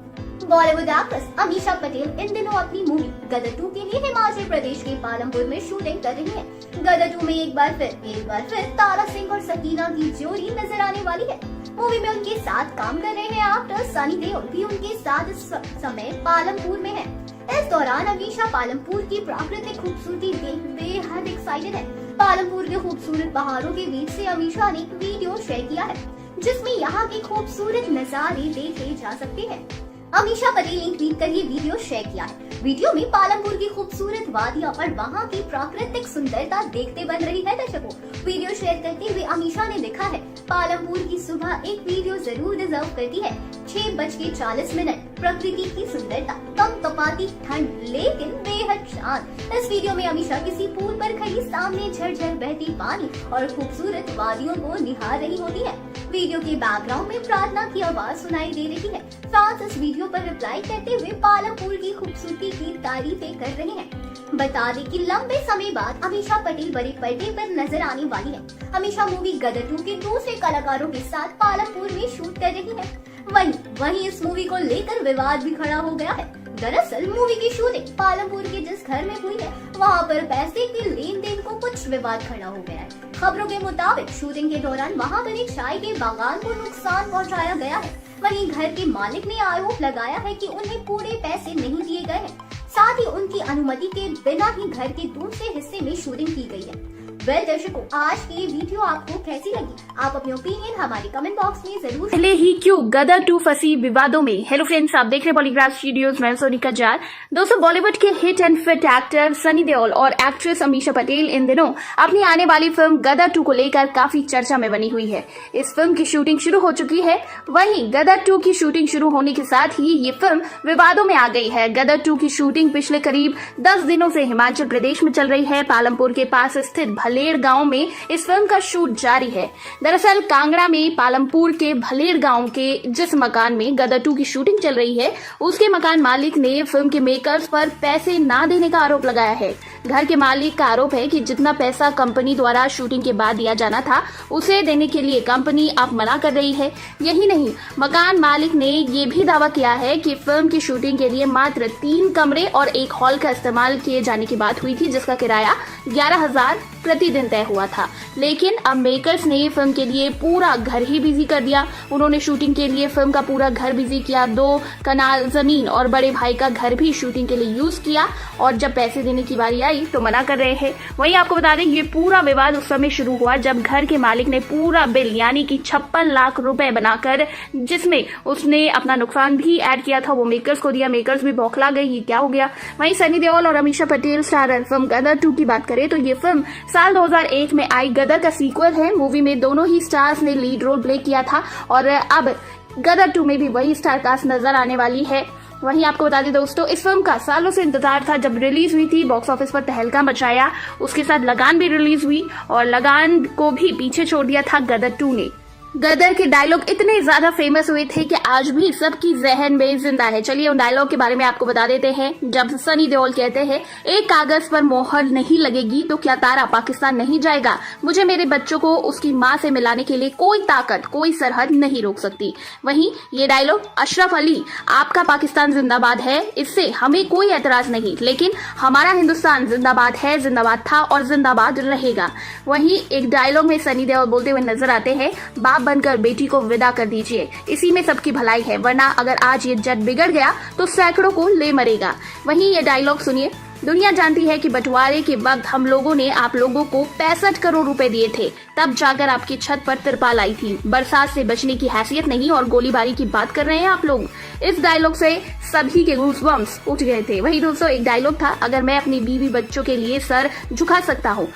बॉलीवुड एक्ट्रेस अमीषा पटेल इन दिनों अपनी मूवी गदर 2 के लिए हिमाचल प्रदेश के पालमपुर में शूटिंग कर रही है। गदर 2 में एक बार फिर तारा सिंह और सकीना की जोड़ी नजर आने वाली है। मूवी में उनके साथ काम कर रहे हैं एक्टर सनी देओल भी उनके साथ इस समय पालमपुर में है। इस दौरान अमीषा पालमपुर की प्राकृतिक खूबसूरती देख बेहद एक्साइटेड है। पालमपुर के खूबसूरत पहाड़ों के बीच से अमीषा ने एक वीडियो शेयर किया है, जिसमें यहाँ के खूबसूरत नजारे देखे जा सकते हैं। अमीषा पटेल ने ट्वीट कर ये वीडियो शेयर किया है। वीडियो में पालमपुर की खूबसूरत वादियां और वहाँ की प्राकृतिक सुंदरता देखते बन रही है दर्शकों। वीडियो शेयर करते हुए अमीषा ने लिखा है, पालमपुर की सुबह एक वीडियो जरूर डिजर्व करती है। 6:40 प्रकृति की सुंदरता, कंपकपाती ठंड लेकिन बेहद शांत। इस वीडियो में अमीषा किसी पुल पर खड़ी सामने झरझर बहती पानी और खूबसूरत वादियों को निहार रही होती है। वीडियो के बैकग्राउंड में प्रार्थना की आवाज सुनाई दे रही है। फैंस इस वीडियो पर रिप्लाई करते हुए पालमपुर की खूबसूरती की तारीफें कर रहे हैं। बता दें कि लंबे समय बाद अमीषा पटेल बड़े पर्दे पर नजर आने वाली है। अमीषा मूवी गदर 2 के दूसरे कलाकारों के साथ पालमपुर में शूट कर रही है। वहीं इस मूवी को लेकर विवाद भी खड़ा हो गया है। दरअसल मूवी की शूटिंग पालमपुर के जिस घर में हुई है, वहां पर पैसे के लेन देन को कुछ विवाद खड़ा हो गया है। खबरों के मुताबिक शूटिंग के दौरान वहां बने चाय के बागान को नुकसान पहुंचाया गया है। वहीं घर के मालिक ने आरोप लगाया है कि उन्हें पूरे पैसे नहीं दिए गए हैं, साथ ही उनकी अनुमति के बिना ही घर के दूसरे हिस्से में शूटिंग की गई है। वेल दर्शकों, आज की ये वीडियो आपको कैसी लगी? आप अपने ओपिनियन हमारे कमेंट बॉक्स में जरूर। पहले ही क्यों गदर 2 फंसी विवादों में। हेलो फ्रेंड्स, आप देख रहे हैं बॉलीग्राफ स्टूडियोज, मैं सोनिका जार। दोस्तों, बॉलीवुड के hit and fit actor Sunny Deol और एक्ट्रेस अमीषा पटेल इन दिनों अपनी आने वाली फिल्म गदर 2 को लेकर काफी चर्चा में बनी हुई है। इस फिल्म की शूटिंग शुरू हो चुकी है। वहीं गदर 2 की शूटिंग शुरू होने के साथ ही ये फिल्म विवादों में आ गई है। गदर 2 की शूटिंग पिछले करीब 10 दिनों से हिमाचल प्रदेश में चल रही है। पालमपुर के पास स्थित भलेड़ गांव में इस फिल्म का शूट जारी है। दरअसल कांगड़ा में पालमपुर के भलेड़ गांव के जिस मकान में गदर 2 की शूटिंग चल रही है, उसके मकान मालिक ने फिल्म के मेकर्स पर पैसे ना देने का आरोप लगाया है। घर के मालिक का आरोप है कि जितना पैसा कंपनी द्वारा शूटिंग के बाद दिया जाना था, उसे देने के लिए कंपनी अब मना कर रही है। यही नहीं, मकान मालिक ने ये भी दावा किया है कि फिल्म की शूटिंग के लिए मात्र 3 कमरे और एक हॉल का इस्तेमाल किए जाने की बात हुई थी, जिसका किराया 11,000 प्रतिदिन तय हुआ था। लेकिन अब मेकर्स ने फिल्म के लिए पूरा घर ही बिजी कर दिया। उन्होंने शूटिंग के लिए फिल्म का पूरा घर बिजी किया। 2 कनाल जमीन और बड़े भाई का घर भी शूटिंग के लिए यूज किया, और जब पैसे देने की बारी आई तो मना कर रहे हैं। वहीं आपको बता दें, ये पूरा विवाद उस समय शुरू हुआ जब घर के मालिक ने पूरा बिल यानी कि 56 लाख रुपए बनाकर, जिसमें उसने अपना नुकसान भी ऐड किया था, वो मेकर्स को दिया। मेकर्स भी बौखला गए, ये क्या हो गया। वहीं सनी देओल और अमीषा पटेल स्टारर फिल्म गदर 2 की बात करें तो ये फिल्म साल 2001 में आई गदर का सीक्वल है। मूवी में दोनों ही स्टार्स ने लीड रोल प्ले किया था और अब गदर 2 में भी वही स्टार कास्ट नजर आने वाली है। वहीं आपको बता दें दोस्तों, इस फिल्म का सालों से इंतजार था। जब रिलीज हुई थी, बॉक्स ऑफिस पर तहलका मचाया। उसके साथ लगान भी रिलीज हुई और लगान को भी पीछे छोड़ दिया था गदर 2 ने। गदर के डायलॉग इतने ज्यादा फेमस हुए थे कि आज भी सबकी जहन में जिंदा है। चलिए उन डायलॉग के बारे में आपको बता देते हैं। जब सनी देओल कहते हैं, एक कागज पर मोहर नहीं लगेगी तो क्या तारा पाकिस्तान नहीं जाएगा। मुझे मेरे बच्चों को उसकी माँ से मिलाने के लिए कोई ताकत, कोई सरहद नहीं रोक सकती। वहीं ये डायलॉग अशरफ अली, आपका पाकिस्तान जिंदाबाद है, इससे हमें कोई एतराज नहीं, लेकिन हमारा हिंदुस्तान जिंदाबाद है, जिंदाबाद था और जिंदाबाद रहेगा। वहीं एक डायलॉग में सनी देओल बोलते हुए नजर आते हैं, बाप बनकर बेटी को विदा कर दीजिए, इसी में सबकी भलाई है, वरना अगर आज ये जट बिगड़ गया तो सैकड़ों को ले मरेगा। वहीं ये डायलॉग सुनिए, दुनिया जानती है कि बंटवारे के वक्त हम लोगों ने आप लोगों को 65 करोड़ रुपए दिए थे, तब जाकर आपकी छत पर तिरपाल आई थी। बरसात से बचने की हैसियत नहीं और गोलीबारी की बात कर रहे हैं आप लोग। इस डायलॉग से सभी के गूज़बम्प्स उठ गए थे। वहीं दोस्तों, एक डायलॉग था, अगर मैं अपनी बीवी बच्चों के लिए सर झुका सकता हूँ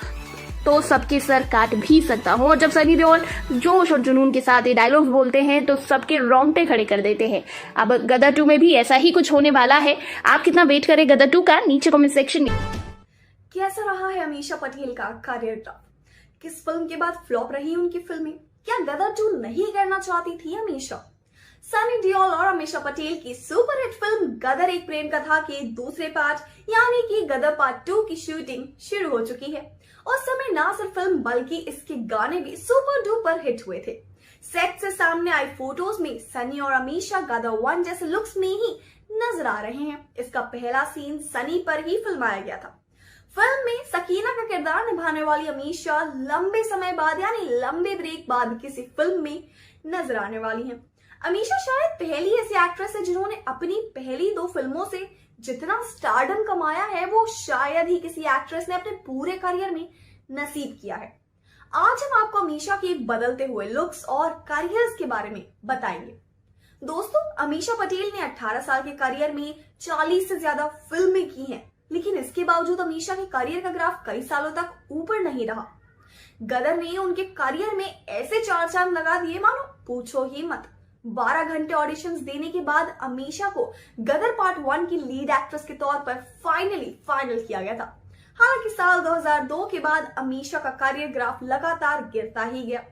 तो सबके सर काट भी सकता हूँ। और जब सनी देओल जोश और जुनून के साथ ये डायलॉग्स बोलते हैं तो सबके रोंगटे खड़े कर देते हैं। अब गदर 2 में भी ऐसा ही कुछ होने वाला है। आप कितना वेट करें गदर 2 का, नीचे कमेंट सेक्शन में। कैसा रहा है अमीषा पटेल का करियर ग्राफ? किस फिल्म के बाद फ्लॉप रही उनकी फिल्में? क्या गदर 2 नहीं करना चाहती थी अमीषा? सनी देओल और अमीषा पटेल की सुपरहिट फिल्म गदर एक प्रेम कथा के दूसरे पार्ट यानी कि गदर पार्ट 2 की शूटिंग शुरू हो चुकी है। उस समय ना सिर्फ फिल्म बल्कि इसके गाने भी सुपर डुपर हिट हुए थे। सेट से सामने आई फोटोज में सनी और अमीषा गदर 1 जैसे लुक्स में ही नजर आ रहे हैं। इसका पहला सीन सनी पर ही फिल्माया गया था। फिल्म में सकीना का किरदार निभाने वाली अमीषा लंबे समय बाद यानी लंबे ब्रेक बाद किसी फिल्म में नजर आने वाली हैं। अमीषा शायद पहली ऐसी एक्ट्रेस है जिन्होंने अपनी पहली 2 फिल्मों से जितना स्टारडम कमाया है वो शायद ही किसी एक्ट्रेस ने अपने पूरे करियर में नसीब किया है। आज हम आपको अमीषा के बदलते हुए लुक्स और करियर्स के बारे में बताएंगे। दोस्तों, अमीषा पटेल ने 18 साल के करियर में 40 से ज्यादा फिल्में की हैं, लेकिन इसके बावजूद अमीषा के करियर का ग्राफ कई सालों तक ऊपर नहीं रहा। गदर ने उनके करियर में ऐसे 4 चांद लगा दिए मानो पूछो ही मत। 12 घंटे ऑडिशंस देने के बाद अमीषा को गदर पार्ट 1 की लीड एक्ट्रेस के तौर पर फाइनल किया गया था। हालांकि साल 2002 के बाद अमीषा का करियर ग्राफ लगातार गिरता ही गया।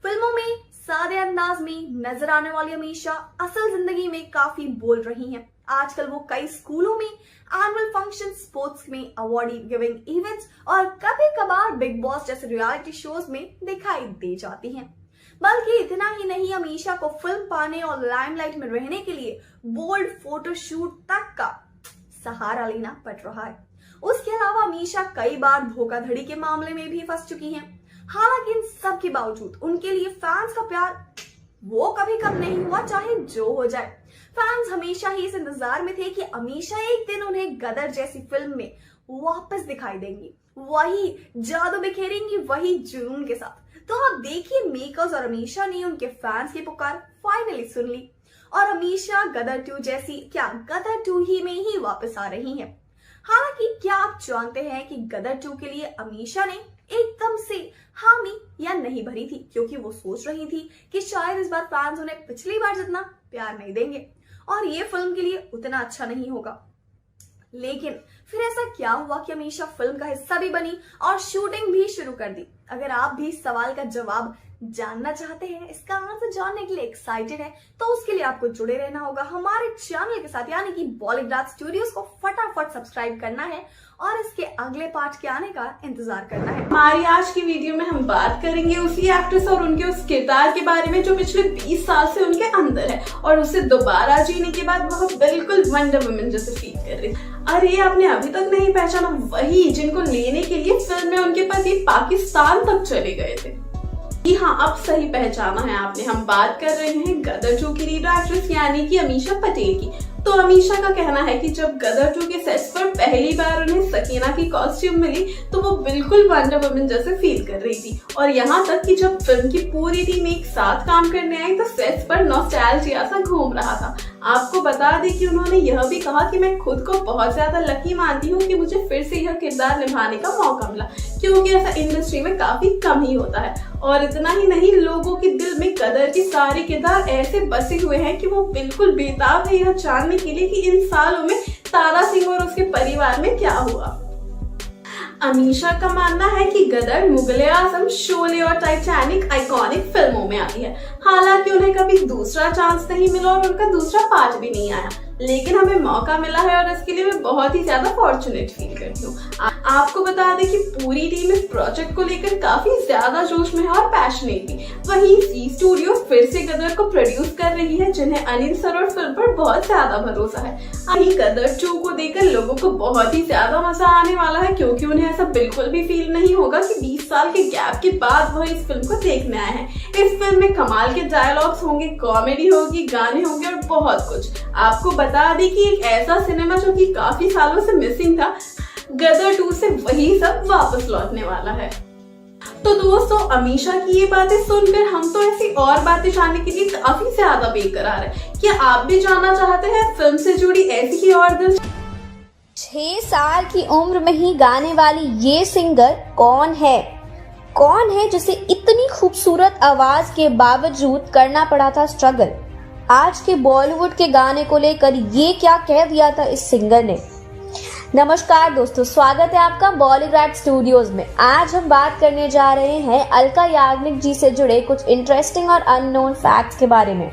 फिल्मों में सादे अंदाज में नजर आने वाली अमीषा असल जिंदगी में काफी बोल रही हैं। आजकल वो कई स्कूलों में एनुअल फंक्शन, स्पोर्ट्स में अवार्ड गिविंग इवेंट्स और कभी कभार बिग बॉस जैसे रियलिटी शोज में दिखाई दे जाती हैं। बल्कि इतना ही नहीं, अमीषा को फिल्म पाने और लाइमलाइट में रहने के लिए बोल्ड फोटोशूट तक का सहारा लेना पड़ रहा है। उसके अलावा अमीषा कई बार धोखाधड़ी के मामले में भी फंस चुकी हैं। हालांकि इन सब के बावजूद उनके लिए फैंस का प्यार वो कभी कम नहीं हुआ, चाहे जो हो जाए। फैंस हमेशा ही इस इंतजार में थे कि अमीषा एक दिन उन्हें गदर जैसी फिल्म में वापस दिखाई देंगी, वही जादू बिखेरेंगी, वही जुनून के साथ। तो आप देखिए, मेकर्स और अमीषा ने उनके फैंस की पुकार फाइनली सुन ली और अमीषा गदर 2 जैसी गदर 2 ही में ही वापस आ रही हैं। हालांकि क्या आप जानते हैं कि गदर 2 के लिए अमीषा ने एकदम से हामी या नहीं भरी थी, क्योंकि वो सोच रही थी कि शायद इस बार फैंस उन्हें पिछली बार जितना प्यार नहीं देंगे और ये फिल्म के लिए उतना अच्छा नहीं होगा। लेकिन फिर ऐसा क्या हुआ कि अमीषा फिल्म का हिस्सा भी बनी और शूटिंग भी शुरू कर दी। अगर आप भी इस सवाल का जवाब जानना चाहते हैं, इसका आंसर जानने के लिए एक्साइटेड है, तो उसके लिए आपको जुड़े रहना होगा हमारे चैनल के साथ, यानी कि बॉलीग्राज स्टूडियोज को फटाफट सब्सक्राइब करना है और इसके अगले पार्ट के आने का इंतजार करना है। हमारी आज की वीडियो में हम बात करेंगे उसी एक्ट्रेस और उनके उस किरदार के बारे में जो पिछले 20 साल से उनके अंदर है और उसे दोबारा जीने के बाद वह बिल्कुल वंडर वुमन जैसे फील कर रही। अरे आपने अभी तक नहीं पहचाना, वही जिनको लेने के लिए फिल्म में उनके पति पाकिस्तान तक चले गए थे। जी हाँ, अब सही पहचाना है आपने। हम बात कर रहे हैं गदर 2 की लीड एक्ट्रेस यानी कि अमीषा पटेल की। तो अमीषा का कहना है कि जब गदर 2 के सेट्स पर पहली बार उन्हें सकीना की कॉस्ट्यूम मिली तो वो बिल्कुल वंडर वुमन जैसे फील कर रही थी। और यहाँ तक कि जब फिल्म की पूरी टीम एक साथ काम करने आई तो सेट्स पर नॉस्टैल्जिया सा घूम रहा था। आपको बता दें कि उन्होंने यह भी कहा कि मैं खुद को बहुत ज्यादा लकी मानती हूँ कि मुझे फिर से यह किरदार निभाने का मौका मिला, क्योंकि ऐसा इंडस्ट्री में काफी कम ही होता है। और इतना ही नहीं, लोगों के दिल में गदर की सारे किरदार ऐसे बसे हुए हैं कि वो बिल्कुल बेताब है यह जानने के लिए कि इन सालों में तारा सिंह और उसके परिवार में क्या हुआ। अमीषा का मानना है कि गदर, मुगले आजम, शोले और टाइटैनिक आइकॉनिक फिल्मों में आई है। हालांकि उन्हें कभी दूसरा चांस नहीं मिला और उनका दूसरा पार्ट भी नहीं आया, लेकिन हमें मौका मिला है और इसके लिए मैं बहुत ही ज्यादा फॉर्चुनेट फील करती हूँ। आपको बता दें कि पूरी टीम इस प्रोजेक्ट को लेकर काफी ज्यादा जोश में है और पैशनेट भी। वहीं जी स्टूडियो फिर से गदर को प्रोड्यूस कर रही है, जिन्हें अनिल सर और फिल्म पर बहुत ज्यादा भरोसा है। वहीं गदर 2 को देखकर लोगों को बहुत ही ज्यादा मजा आने वाला है, क्योंकि उन्हें ऐसा बिल्कुल भी फील नहीं होगा कि 20 साल के गैप के बाद वह इस फिल्म को देखने आए हैं। इस फिल्म में कमाल के डायलॉग्स होंगे, कॉमेडी होगी, गाने होंगे और बहुत कुछ। आपको बता दें कि एक ऐसा सिनेमा जो कि काफी सालों से मिसिंग था, गदर 2 से वही सब वापस लौटने वाला है। तो दोस्तों, अमीषा की ये बातें सुनकर हम तो ऐसी और बातें जानने के लिए काफी ज्यादा बेकरार है। क्या आप भी जानना चाहते हैं फिल्म से जुड़ी ऐसी ही और दिल 6 साल की उम्र में ही गाने वाली ये सिंगर कौन है? कौन है जिसे इतनी खूबसूरत आवाज के बावजूद करना पड़ा था स्ट्रगल? आज के बॉलीवुड के गाने को लेकर ये क्या कह दिया था इस सिंगर ने? नमस्कार दोस्तों, स्वागत है आपका बॉलीग्राज स्टूडियोज में। आज हम बात करने जा रहे हैं अलका याग्निक जी से जुड़े कुछ इंटरेस्टिंग और अननोन फैक्ट्स के बारे में।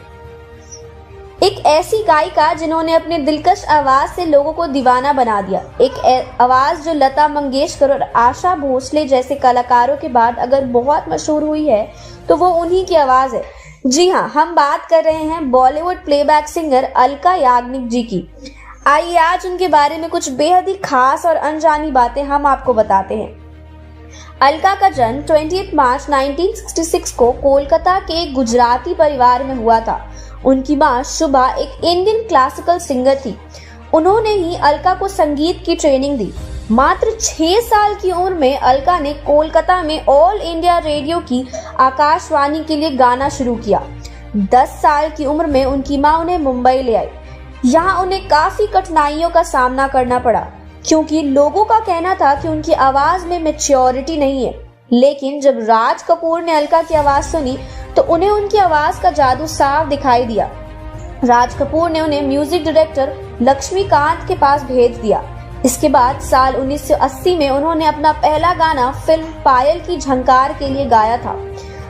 एक ऐसी गायिका जिन्होंने अपने दिलकश आवाज से लोगों को दीवाना बना दिया, एक आवाज जो लता मंगेशकर और आशा भोसले जैसे कलाकारों के बाद अगर बहुत मशहूर हुई है तो वो उन्हीं की आवाज है। जी हाँ, हम बात कर रहे हैं बॉलीवुड प्लेबैक सिंगर अलका याग्निक जी की। आइए आज उनके बारे में कुछ बेहद ही खास और अनजानी बातें हम आपको बताते हैं। अलका का जन्म 28 मार्च 1966 को कोलकाता के एक गुजराती परिवार में हुआ था। उनकी मां शुभा एक इंडियन क्लासिकल सिंगर थी। उन्होंने ही अलका को संगीत की ट्रेनिंग दी। मात्र 6 साल की उम्र में अलका ने कोलकाता में ऑल इंडिया रेडियो की आकाशवाणी के लिए गाना शुरू किया। 10 साल की उम्र में उनकी मां उन्हें मुंबई ले आई। यहाँ उन्हें काफी कठिनाइयों का सामना करना पड़ा, क्योंकि लोगों का कहना था कि उनकी आवाज में मैच्योरिटी नहीं है। लेकिन जब राज कपूर ने अलका की आवाज सुनी तो उन्हें उनकी आवाज का जादू साफ दिखाई दिया। राज कपूर ने उन्हें म्यूजिक डायरेक्टर लक्ष्मीकांत के पास भेज दिया। इसके बाद साल 1980 में उन्होंने अपना पहला गाना फिल्म पायल की झंकार के लिए गाया था।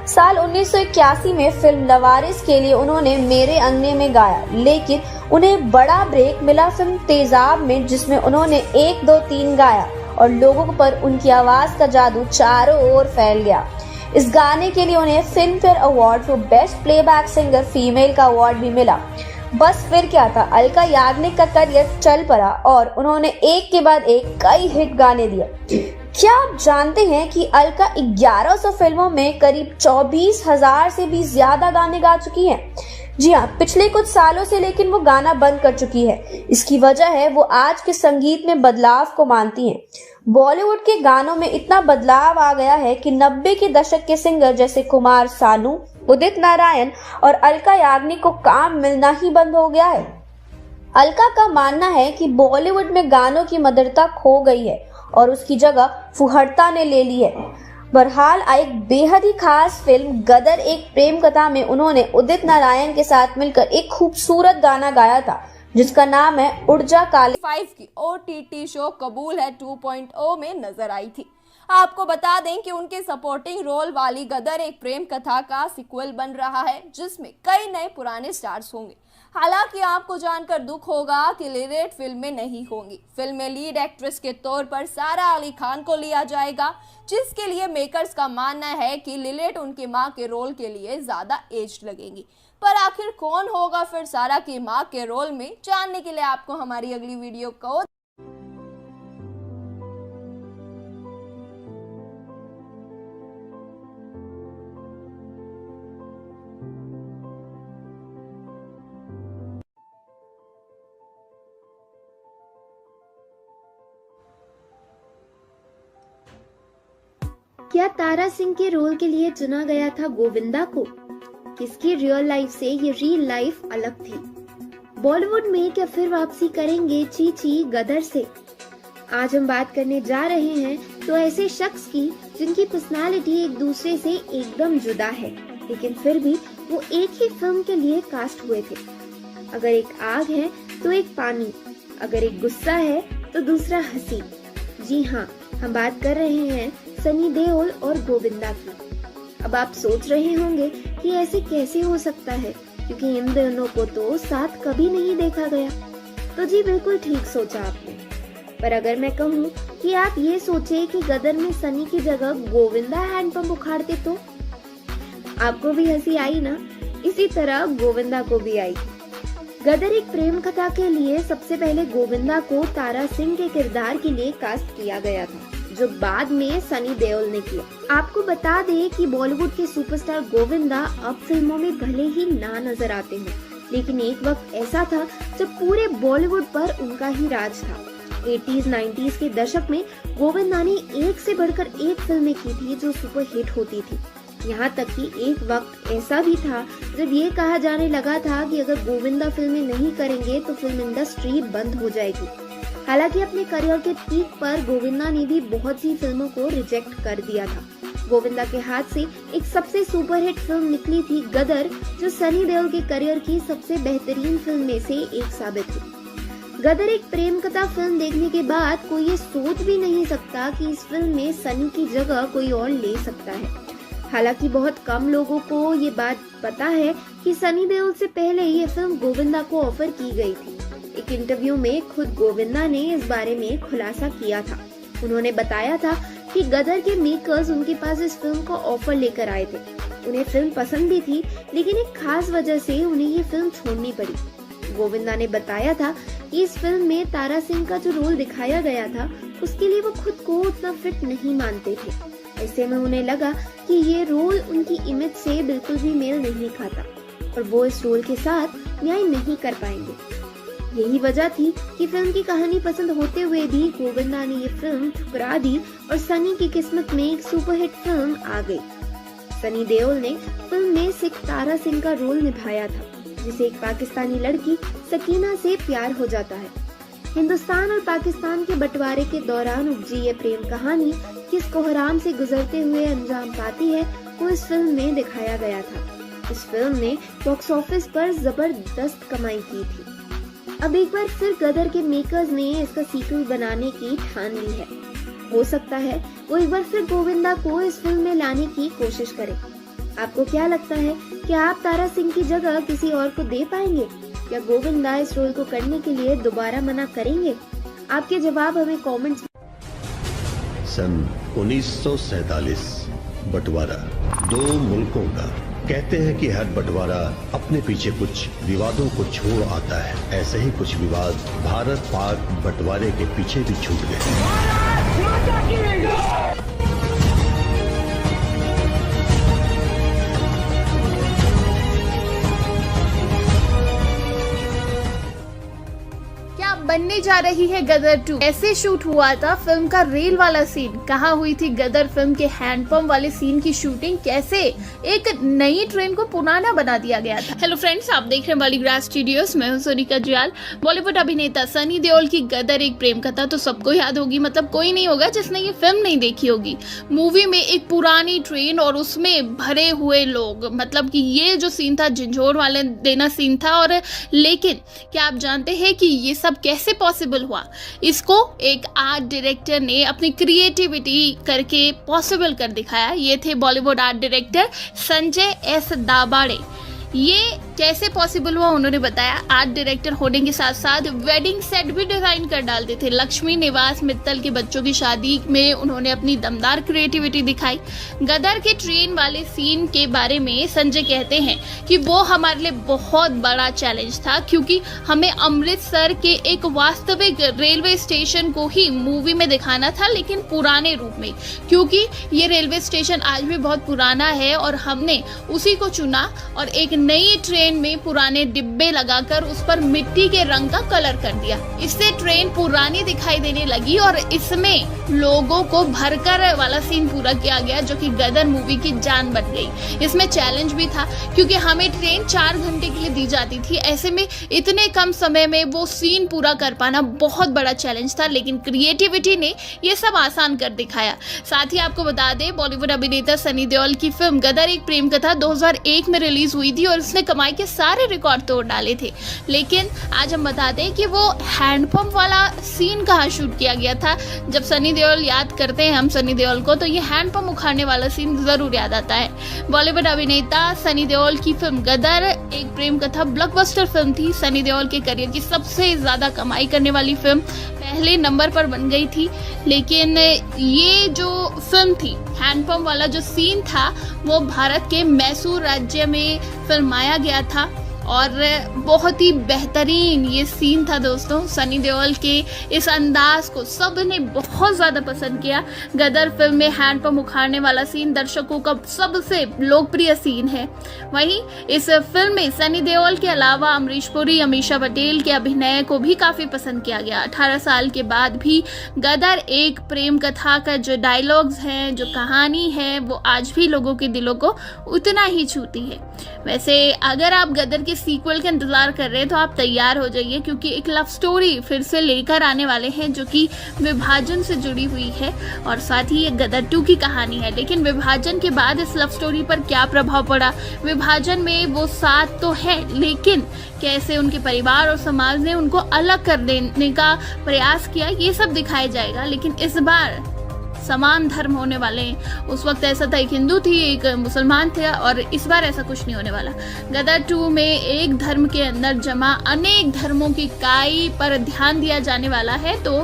साल 1981 में फिल्म लवारिस के लिए उन्होंने मेरे अंगने में गाया, लेकिन उन्हें बड़ा ब्रेक मिला फिल्म तेजाब में, जिसमें उन्होंने 1, 2, 3 गाया और लोगों पर उनकी आवाज का जादू चारों ओर फैल गया। इस गाने के लिए उन्हें film fair award for best playback singer female का अवार्ड भी मिला। बस फिर क्या था, अलका याग्निक का करियर चल पड़ा और उन्होंने एक के बाद एक कई हिट गाने दिए। क्या आप जानते हैं कि अलका 1100 फिल्मों में करीब 24,000 से भी ज्यादा गाने गा चुकी हैं? जी हाँ, पिछले कुछ सालों से लेकिन वो गाना बंद कर चुकी है। इसकी वजह है वो आज के संगीत में बदलाव को मानती हैं। बॉलीवुड के गानों में इतना बदलाव आ गया है कि 90 के दशक के सिंगर जैसे कुमार सानू, उदित नारायण और अलका याग्निक को काम मिलना ही बंद हो गया है। अलका का मानना है कि बॉलीवुड में गानों की मधुरता खो गई है और उसकी जगह फुहड़ता ने ले ली है। बहरहाल एक बेहद ही खास फिल्म गदर एक प्रेम कथा में उन्होंने उदित नारायण के साथ मिलकर एक खूबसूरत गाना गाया था जिसका नाम है उड़ जा काले। 5 की OTT शो कबूल है 2.0 में नजर आई थी। आपको बता दें कि उनके सपोर्टिंग रोल वाली गदर एक प्रेम कथा का सीक्वल बन रहा है जिसमें कई नए पुराने स्टार्स होंगे। हालांकि आपको जानकर दुख होगा कि लिलेट फिल्म में नहीं होंगी। फिल्म में लीड एक्ट्रेस के तौर पर सारा अली खान को लिया जाएगा, जिसके लिए मेकर्स का मानना है कि लिलेट उनकी मां के रोल के लिए ज्यादा एज्ड लगेंगी। पर आखिर कौन होगा फिर सारा की मां के रोल में, जानने के लिए आपको हमारी अगली वीडियो को क्या तारा सिंह के रोल के लिए चुना गया था गोविंदा को? किसकी रियल लाइफ से ये रियल लाइफ अलग थी? बॉलीवुड में क्या फिर वापसी करेंगे चीची गदर से? आज हम बात करने जा रहे हैं तो ऐसे शख्स की जिनकी पर्सनालिटी एक दूसरे से एकदम जुदा है, लेकिन फिर भी वो एक ही फिल्म के लिए कास्ट हुए थे। अगर एक आग है तो एक पानी, अगर एक गुस्सा है तो दूसरा हंसी। जी हाँ, हम बात कर रहे हैं सनी देओल और गोविंदा की। अब आप सोच रहे होंगे कि ऐसे कैसे हो सकता है, क्योंकि इन दोनों को तो साथ कभी नहीं देखा गया। तो जी बिल्कुल ठीक सोचा आपने। पर अगर मैं कहूँ कि आप ये सोचे कि गदर में सनी की जगह गोविंदा हैंडपंप उखाड़ते तो आपको भी हंसी आई ना? इसी तरह गोविंदा को भी आई। गदर एक प्रेम कथा के लिए सबसे पहले गोविंदा को तारा सिंह के किरदार के लिए कास्ट किया गया था, जो बाद में सनी देओल ने किया। आपको बता दें कि बॉलीवुड के सुपरस्टार गोविंदा अब फिल्मों में भले ही ना नजर आते हैं, लेकिन एक वक्त ऐसा था जब पूरे बॉलीवुड पर उनका ही राज था। 80s 90s के दशक में गोविंदा ने एक से बढ़कर एक फिल्में की थी जो सुपर हिट होती थी। यहाँ तक कि एक वक्त ऐसा भी था जब ये कहा जाने लगा था कि अगर गोविंदा फिल्में नहीं करेंगे तो फिल्म इंडस्ट्री बंद हो जाएगी। हालांकि अपने करियर के पीक पर गोविंदा ने भी बहुत सी फिल्मों को रिजेक्ट कर दिया था। गोविंदा के हाथ से एक सबसे सुपरहिट फिल्म निकली थी गदर, जो सनी देओल के करियर की सबसे बेहतरीन फिल्म में से एक साबित हुई। गदर एक प्रेम कथा फिल्म देखने के बाद कोई ये सोच भी नहीं सकता कि इस फिल्म में सनी की जगह कोई और ले सकता है। हालांकि बहुत कम लोगों को ये बात पता है कि सनी देओल से पहले ये फिल्म गोविंदा को ऑफर की गई थी। एक इंटरव्यू में खुद गोविंदा ने इस बारे में खुलासा किया था। उन्होंने बताया था कि गदर के मेकर्स उनके पास इस फिल्म को ऑफर लेकर आए थे। उन्हें फिल्म पसंद भी थी, लेकिन एक खास वजह से उन्हें ये फिल्म छोड़नी पड़ी। गोविंदा ने बताया था कि इस फिल्म में तारा सिंह का जो रोल दिखाया गया था उसके लिए वो खुद को उतना फिट नहीं मानते थे। ऐसे में उन्हें लगा कि ये रोल उनकी इमेज से बिल्कुल भी मेल नहीं खाता और वो इस रोल के साथ न्याय नहीं कर पाएंगे। यही वजह थी कि फिल्म की कहानी पसंद होते हुए भी गोविंदा ने ये फिल्म ठुकरा दी और सनी की किस्मत में एक सुपरहिट फिल्म आ गई। सनी देओल ने फिल्म में सिख तारा सिंह का रोल निभाया था, जिसे एक पाकिस्तानी लड़की सकीना से प्यार हो जाता है। हिंदुस्तान और पाकिस्तान के बंटवारे के दौरान उपजी ये प्रेम कहानी किस कोहराम से गुजरते हुए अंजाम पाती है वो इस फिल्म में दिखाया गया था। इस फिल्म ने बॉक्स ऑफिस पर जबरदस्त कमाई की थी। अब एक बार फिर गदर के मेकर्स ने इसका सीक्वल बनाने की ठान ली है। हो सकता है वो एक बार फिर गोविंदा को इस फिल्म में लाने की कोशिश करें। आपको क्या लगता है कि आप तारा सिंह की जगह किसी और को दे पाएंगे या गोविंदा इस रोल को करने के लिए दोबारा मना करेंगे? आपके जवाब हमें कमेंट्स। सन 1947 बंटवारा 2 मुल्कों का। कहते हैं कि हर बंटवारा अपने पीछे कुछ विवादों को छोड़ आता है। ऐसे ही कुछ विवाद भारत पाक बंटवारे के पीछे भी छूट गए। क्या बनने जा रही है गदर 2? ऐसे शूट हुआ था फिल्म का रेल वाला सीन? कहाँ हुई थी गदर फिल्म के हैंडपंप वाले सीन की शूटिंग? कैसे एक नई ट्रेन को पुराना बना दिया गया था? हेलो फ्रेंड्स, आप देख रहे हैं बॉलीग्राज स्टूडियोज। मैं हूं सोनिका जयाल। बॉलीवुड अभिनेता सनी देओल की गदर एक प्रेम कथा तो सबको याद होगी, मतलब कोई नहीं होगा जिसने ये फिल्म नहीं देखी होगी। मूवी में एक पुरानी ट्रेन और उसमें भरे हुए लोग, मतलब कि ये जो सीन था झंझोर वाले देना सीन था। और लेकिन क्या आप जानते हैं कि ये सब कैसे पॉसिबल हुआ? इसको एक आर्ट डायरेक्टर ने अपनी क्रिएटिविटी करके पॉसिबल कर दिखाया। ये थे Bollywood art director Sanjay S Dabhade. ये कैसे पॉसिबल हुआ उन्होंने बताया। आर्ट डायरेक्टर होने के साथ साथ वेडिंग सेट भी डिजाइन कर डालते थे। लक्ष्मी निवास मित्तल के बच्चों की शादी में उन्होंने अपनी दमदार क्रिएटिविटी दिखाई। गदर के ट्रेन वाले सीन के बारे में संजय कहते हैं कि वो हमारे लिए बहुत बड़ा चैलेंज था, क्योंकि हमें अमृतसर के एक वास्तविक रेलवे स्टेशन को ही मूवी में दिखाना था, लेकिन पुराने रूप में, क्योंकि ये रेलवे स्टेशन आज भी बहुत पुराना है और हमने उसी को चुना और एक नई ट्रेन में पुराने डिब्बे लगाकर उस पर मिट्टी के रंग का कलर कर दिया। इससे ट्रेन पुरानी दिखाई देने लगी और इसमें लोगों को भरकर वाला सीन पूरा किया गया, जो कि गदर मूवी की जान बन गई। इसमें चैलेंज भी था क्योंकि हमें ट्रेन 4 घंटे के लिए दी जाती थी। ऐसे में इतने कम समय में वो सीन पूरा कर पाना बहुत बड़ा चैलेंज था, लेकिन क्रिएटिविटी ने ये सब आसान कर दिखाया। साथ ही आपको बता दें, बॉलीवुड अभिनेता सनी देओल की फिल्म गदर एक प्रेम कथा 2001 में रिलीज हुई थी और इसने कमाई के सारे रिकॉर्ड तोड़ डाले थे। लेकिन आज हम बता दें कि वो हैंडपंप वाला सीन कहाँ शूट किया गया था। जब सनी देओल याद करते हैं हम सनी देओल को, तो ये हैंडपंप उखाड़ने वाला सीन जरूर याद आता है। बॉलीवुड अभिनेता सनी देओल की फिल्म गदर एक प्रेम कथा ब्लॉकबस्टर फिल्म थी। सनी देओल के करियर की सबसे ज्यादा कमाई करने वाली फिल्म पहले नंबर पर बन गई थी। लेकिन ये जो फिल्म थी, हैंडपंप वाला जो सीन था, वो भारत के मैसूर राज्य में फिल्माया गया था और बहुत ही बेहतरीन ये सीन था दोस्तों। सनी देओल के इस अंदाज को सबने बहुत ज़्यादा पसंद किया। गदर फिल्म में हैंडपंप उखाड़ने वाला सीन दर्शकों का सबसे लोकप्रिय सीन है। वहीं इस फिल्म में सनी देओल के अलावा अमरीश पुरी, अमीषा पटेल के अभिनय को भी काफ़ी पसंद किया गया। 18 साल के बाद भी गदर एक प्रेम कथा का जो डायलॉग्स हैं, जो कहानी है, वो आज भी लोगों के दिलों को उतना ही छूती है। वैसे अगर आप गदर के सीक्वल का इंतजार कर रहे हैं तो आप तैयार हो जाइए, क्योंकि एक लव स्टोरी फिर से लेकर आने वाले हैं जो कि विभाजन से जुड़ी हुई है और साथ ही ये गदर 2 की कहानी है। लेकिन विभाजन के बाद इस लव स्टोरी पर क्या प्रभाव पड़ा, विभाजन में वो साथ तो है लेकिन कैसे उनके परिवार और समाज ने उनको अलग कर देने का प्रयास किया, ये सब दिखाया जाएगा। लेकिन इस बार समान धर्म होने वाले हैं। उस वक्त ऐसा था, एक हिंदू थी, एक मुसलमान थे, और इस बार ऐसा कुछ नहीं होने वाला। गदर 2 में एक धर्म के अंदर जमा अनेक धर्मों की काई पर ध्यान दिया जाने वाला है। तो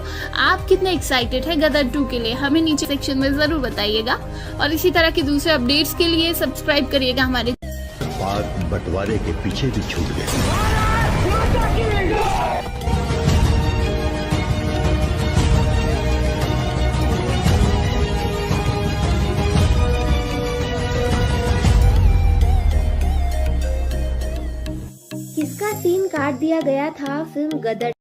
आप कितने एक्साइटेड हैं गदर 2 के लिए, हमें नीचे सेक्शन में जरूर बताइएगा। और इसी तरह के दूसरे अपडेट्स के लिए सब्सक्राइब करिएगा हमारे। पाक बंटवारे के पीछे भी छूट गए। किसका सीन काट दिया गया था फिल्म गदर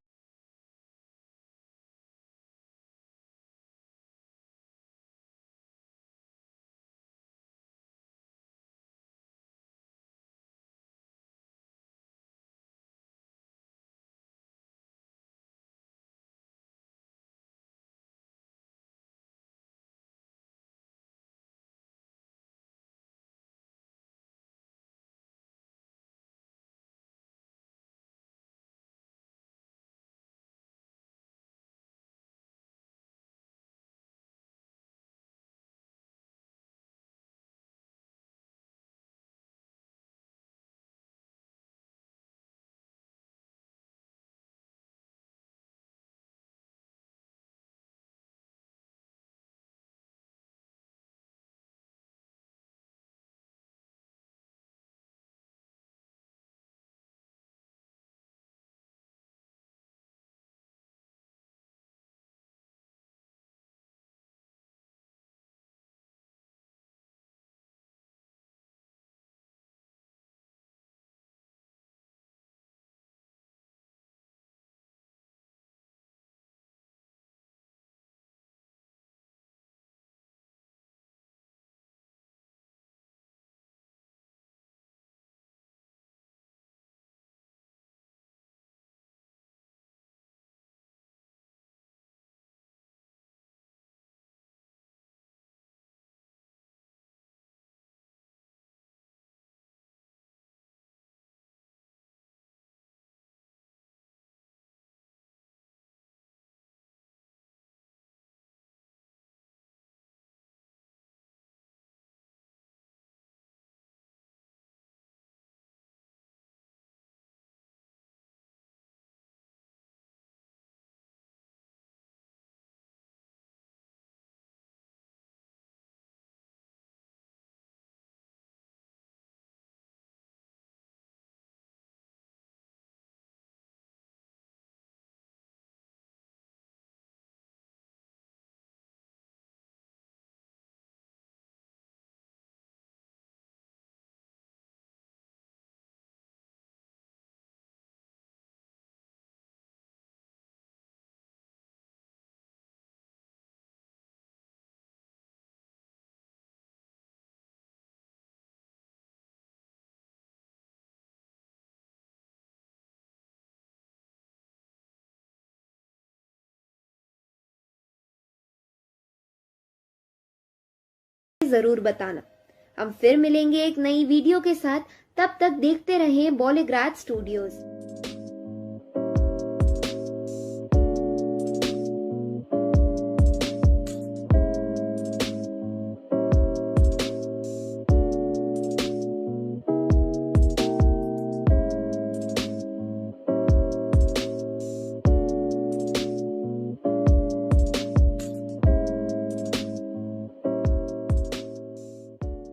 जरूर बताना। हम फिर मिलेंगे एक नई वीडियो के साथ, तब तक देखते रहें बॉलीग्राड स्टूडियोज।